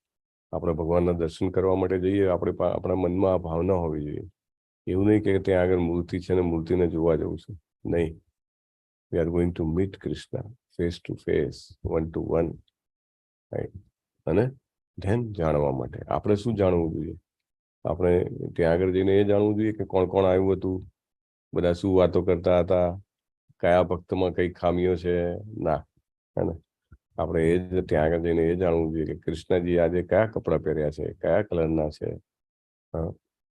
આપણે ભગવાનના દર્શન કરવા માટે જઈએ, આપણા મનમાં આ ભાવના હોવી જોઈએ. એવું નહીં કે ત્યાં આગળ મૂર્તિ છે ને મૂર્તિને જોવા જવું છે. નહીં. We are going to meet Krishna face to face, 1 to 1, right. અને ધ્યાન જાણવા માટે આપણે શું જાણવું જોઈએ? આપણે ત્યાં આગળ જઈને એ જાણવું જોઈએ કે કોણ કોણ આવ્યું હતું, બધા શું વાતો કરતા હતા, કયા ભક્તમાં કઈ ખામીઓ છે. ના, હે ને. આપણે એ જ ત્યાં આગળ જઈને એ જાણવું જોઈએ કે કૃષ્ણજી આજે કયા કપડાં પહેર્યા છે, કયા કલરના છે,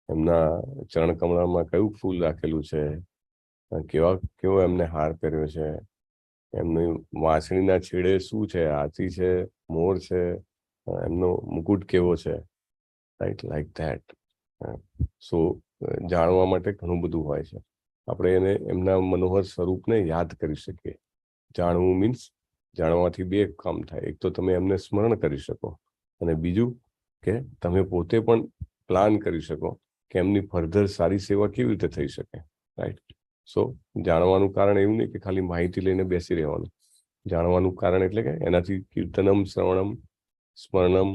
એમના ચરણ કમળમાં કયું ફૂલ રાખેલું છે, કેવો એમને હાર પહેર્યો છે, એમની વાંસળીના છેડે શું છે, હાથી છે, મોર છે, એમનો મુકુટ કેવો છે, રાઈટ, લાઈક ધેટ. સો જાણવા માટે ઘણું બધું હોય છે. આપણે એને એમના મનોહર સ્વરૂપને યાદ કરી શકીએ. જાણવું મીન્સ જાણવાથી 2 કામ થાય. એક તો તમે એમને સ્મરણ કરી શકો, અને બીજું કે તમે પોતે પણ પ્લાન કરી શકો કે એમની ફર્ધર સારી સેવા કેવી રીતે થઈ શકે, રાઈટ. સો જાણવાનું કારણ એવું નહીં કે ખાલી માહિતી લઈને બેસી રહેવાનું. જાણવાનું કારણ એટલે કે એનાથી કીર્તનમ, શ્રવણમ, સ્મરણમ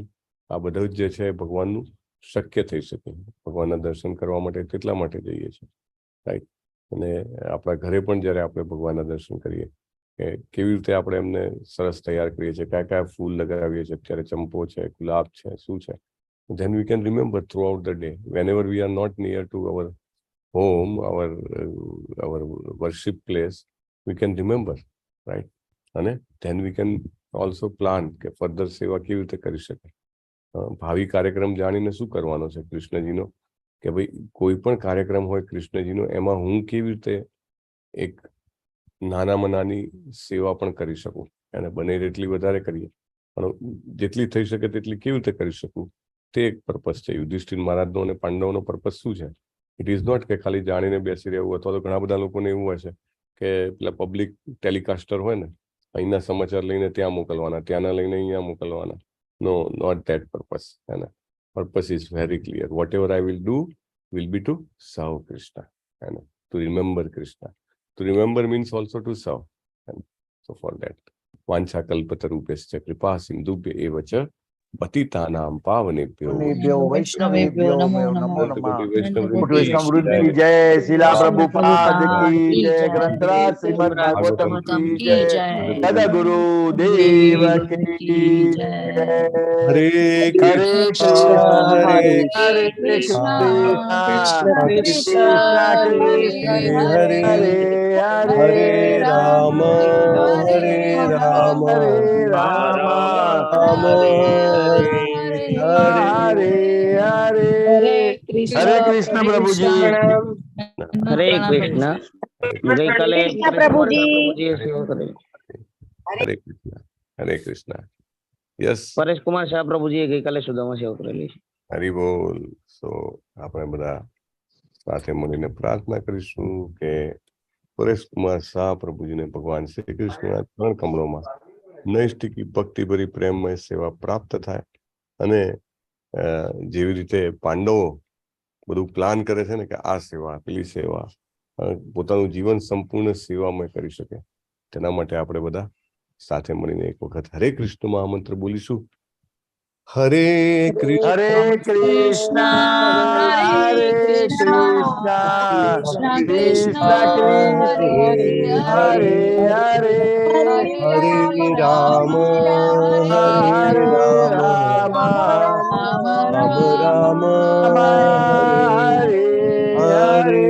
આ બધું જ જે છે એ ભગવાનનું શક્ય થઈ શકે. ભગવાનના દર્શન કરવા માટે તેટલા માટે જઈએ છીએ, રાઈટ. અને આપણા ઘરે પણ જ્યારે આપણે ભગવાનના દર્શન કરીએ કે કેવી રીતે આપણે એમને સરસ તૈયાર કરીએ છીએ, કયા કયા ફૂલ લગાવીએ છીએ, અત્યારે ચંપો છે, ગુલાબ છે, શું છે, then we can remember throughout the day whenever we are not near to our home, our worship place, we can remember, right? અને then we can also plan કે ફર્ધર સેવા કેવી રીતે કરી શકે. ભાવિ કાર્યક્રમ જાણીને શું કરવાનો છે કૃષ્ણજીનો, કે ભાઈ કોઈ પણ કાર્યક્રમ હોય કૃષ્ણજીનો, એમાં હું કેવી રીતે એક નાનામાં નાની સેવા પણ કરી શકું, અને બને એટલી વધારે કરીએ પણ જેટલી થઈ શકે તેટલી કેવી રીતે કરી શકું, તે એક પર્પસ છે. યુધિષ્ઠિર મહારાજનો અને પાંડવનો પર્પસ શું છે? ઇટ ઇઝ નોટ કે ખાલી જાણીને બેસી રહેવું, અથવા તો ઘણા બધા લોકોને એવું હોય છે કે પેલા પબ્લિક ટેલિકાસ્ટર હોય ને, અહીંના સમાચાર લઈને ત્યાં મોકલવાના, ત્યાંના લઈને અહીંયા મોકલવાના. No, not that purpose. Purpose is very clear. Whatever I will do will be to serve Krishna, and to remember Krishna. To remember means also to serve. And so for that, Vancha kalpatarupescha kripa sindhubhya eva cha patitanam pavanebhyo વૈષ્ણવેભ્યો નમો નમો નમઃ. વૈષ્ણવ મોટી વૈષ્ણવ વૃંદ કી જય, શિલા પ્રભુપાદ કી જય, ગ્રંથરાજ શ્રીમદ ભાગવતમ કી જય, સદગુરુ દેવ કી જય. હરે હરે કૃષ્ણ કૃષ્ણ હરે હરે કૃષ્ણ કૃષ્ણ કૃષ્ણ કૃષ્ણ હરે હરે હરે હરે રામ હરે રામ હરે રામ રામ હરે હરે હરે હરે હરે કૃષ્ણ પ્રભુજી. હરે કૃષ્ણ. ગઈકાલે કૃષ્ણ પ્રભુજી. સેવા કરેલી. હરે કૃષ્ણ હરે કૃષ્ણ. યસ, પરેશકુમાર શાહ પ્રભુજીએ ગઈકાલે સુદામા સેવા કરેલી છે. હરી બોલ. સો આપણે બધા સાથે મળીને પ્રાર્થના કરીશું કે પરેશકુમાર શાહ પ્રભુજીને ભગવાન શ્રી કૃષ્ણના ચરણ કમળોમાં નૈષ્ઠિકી ભક્તિભરી પ્રેમમય સેવા પ્રાપ્ત થાય, અને જેવી રીતે પાંડવો બધું પ્લાન કરે છે ને કે આ સેવા પેલી સેવા, પોતાનું જીવન સંપૂર્ણ સેવામય કરી શકે, તેના માટે આપણે બધા સાથે મળીને એક વખત હરે કૃષ્ણ મહામંત્ર બોલીશું. હરે કૃષ્ણ હરે કૃષ્ણ હરે કૃષ્ણ કૃષ્ણ કૃષ્ણ હરે હરે હરે રામ હરે રામ રામ રામ રામ હરે હરે હરે.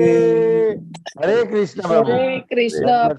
હરે કૃષ્ણ પ્રભુ. કૃષ્ણ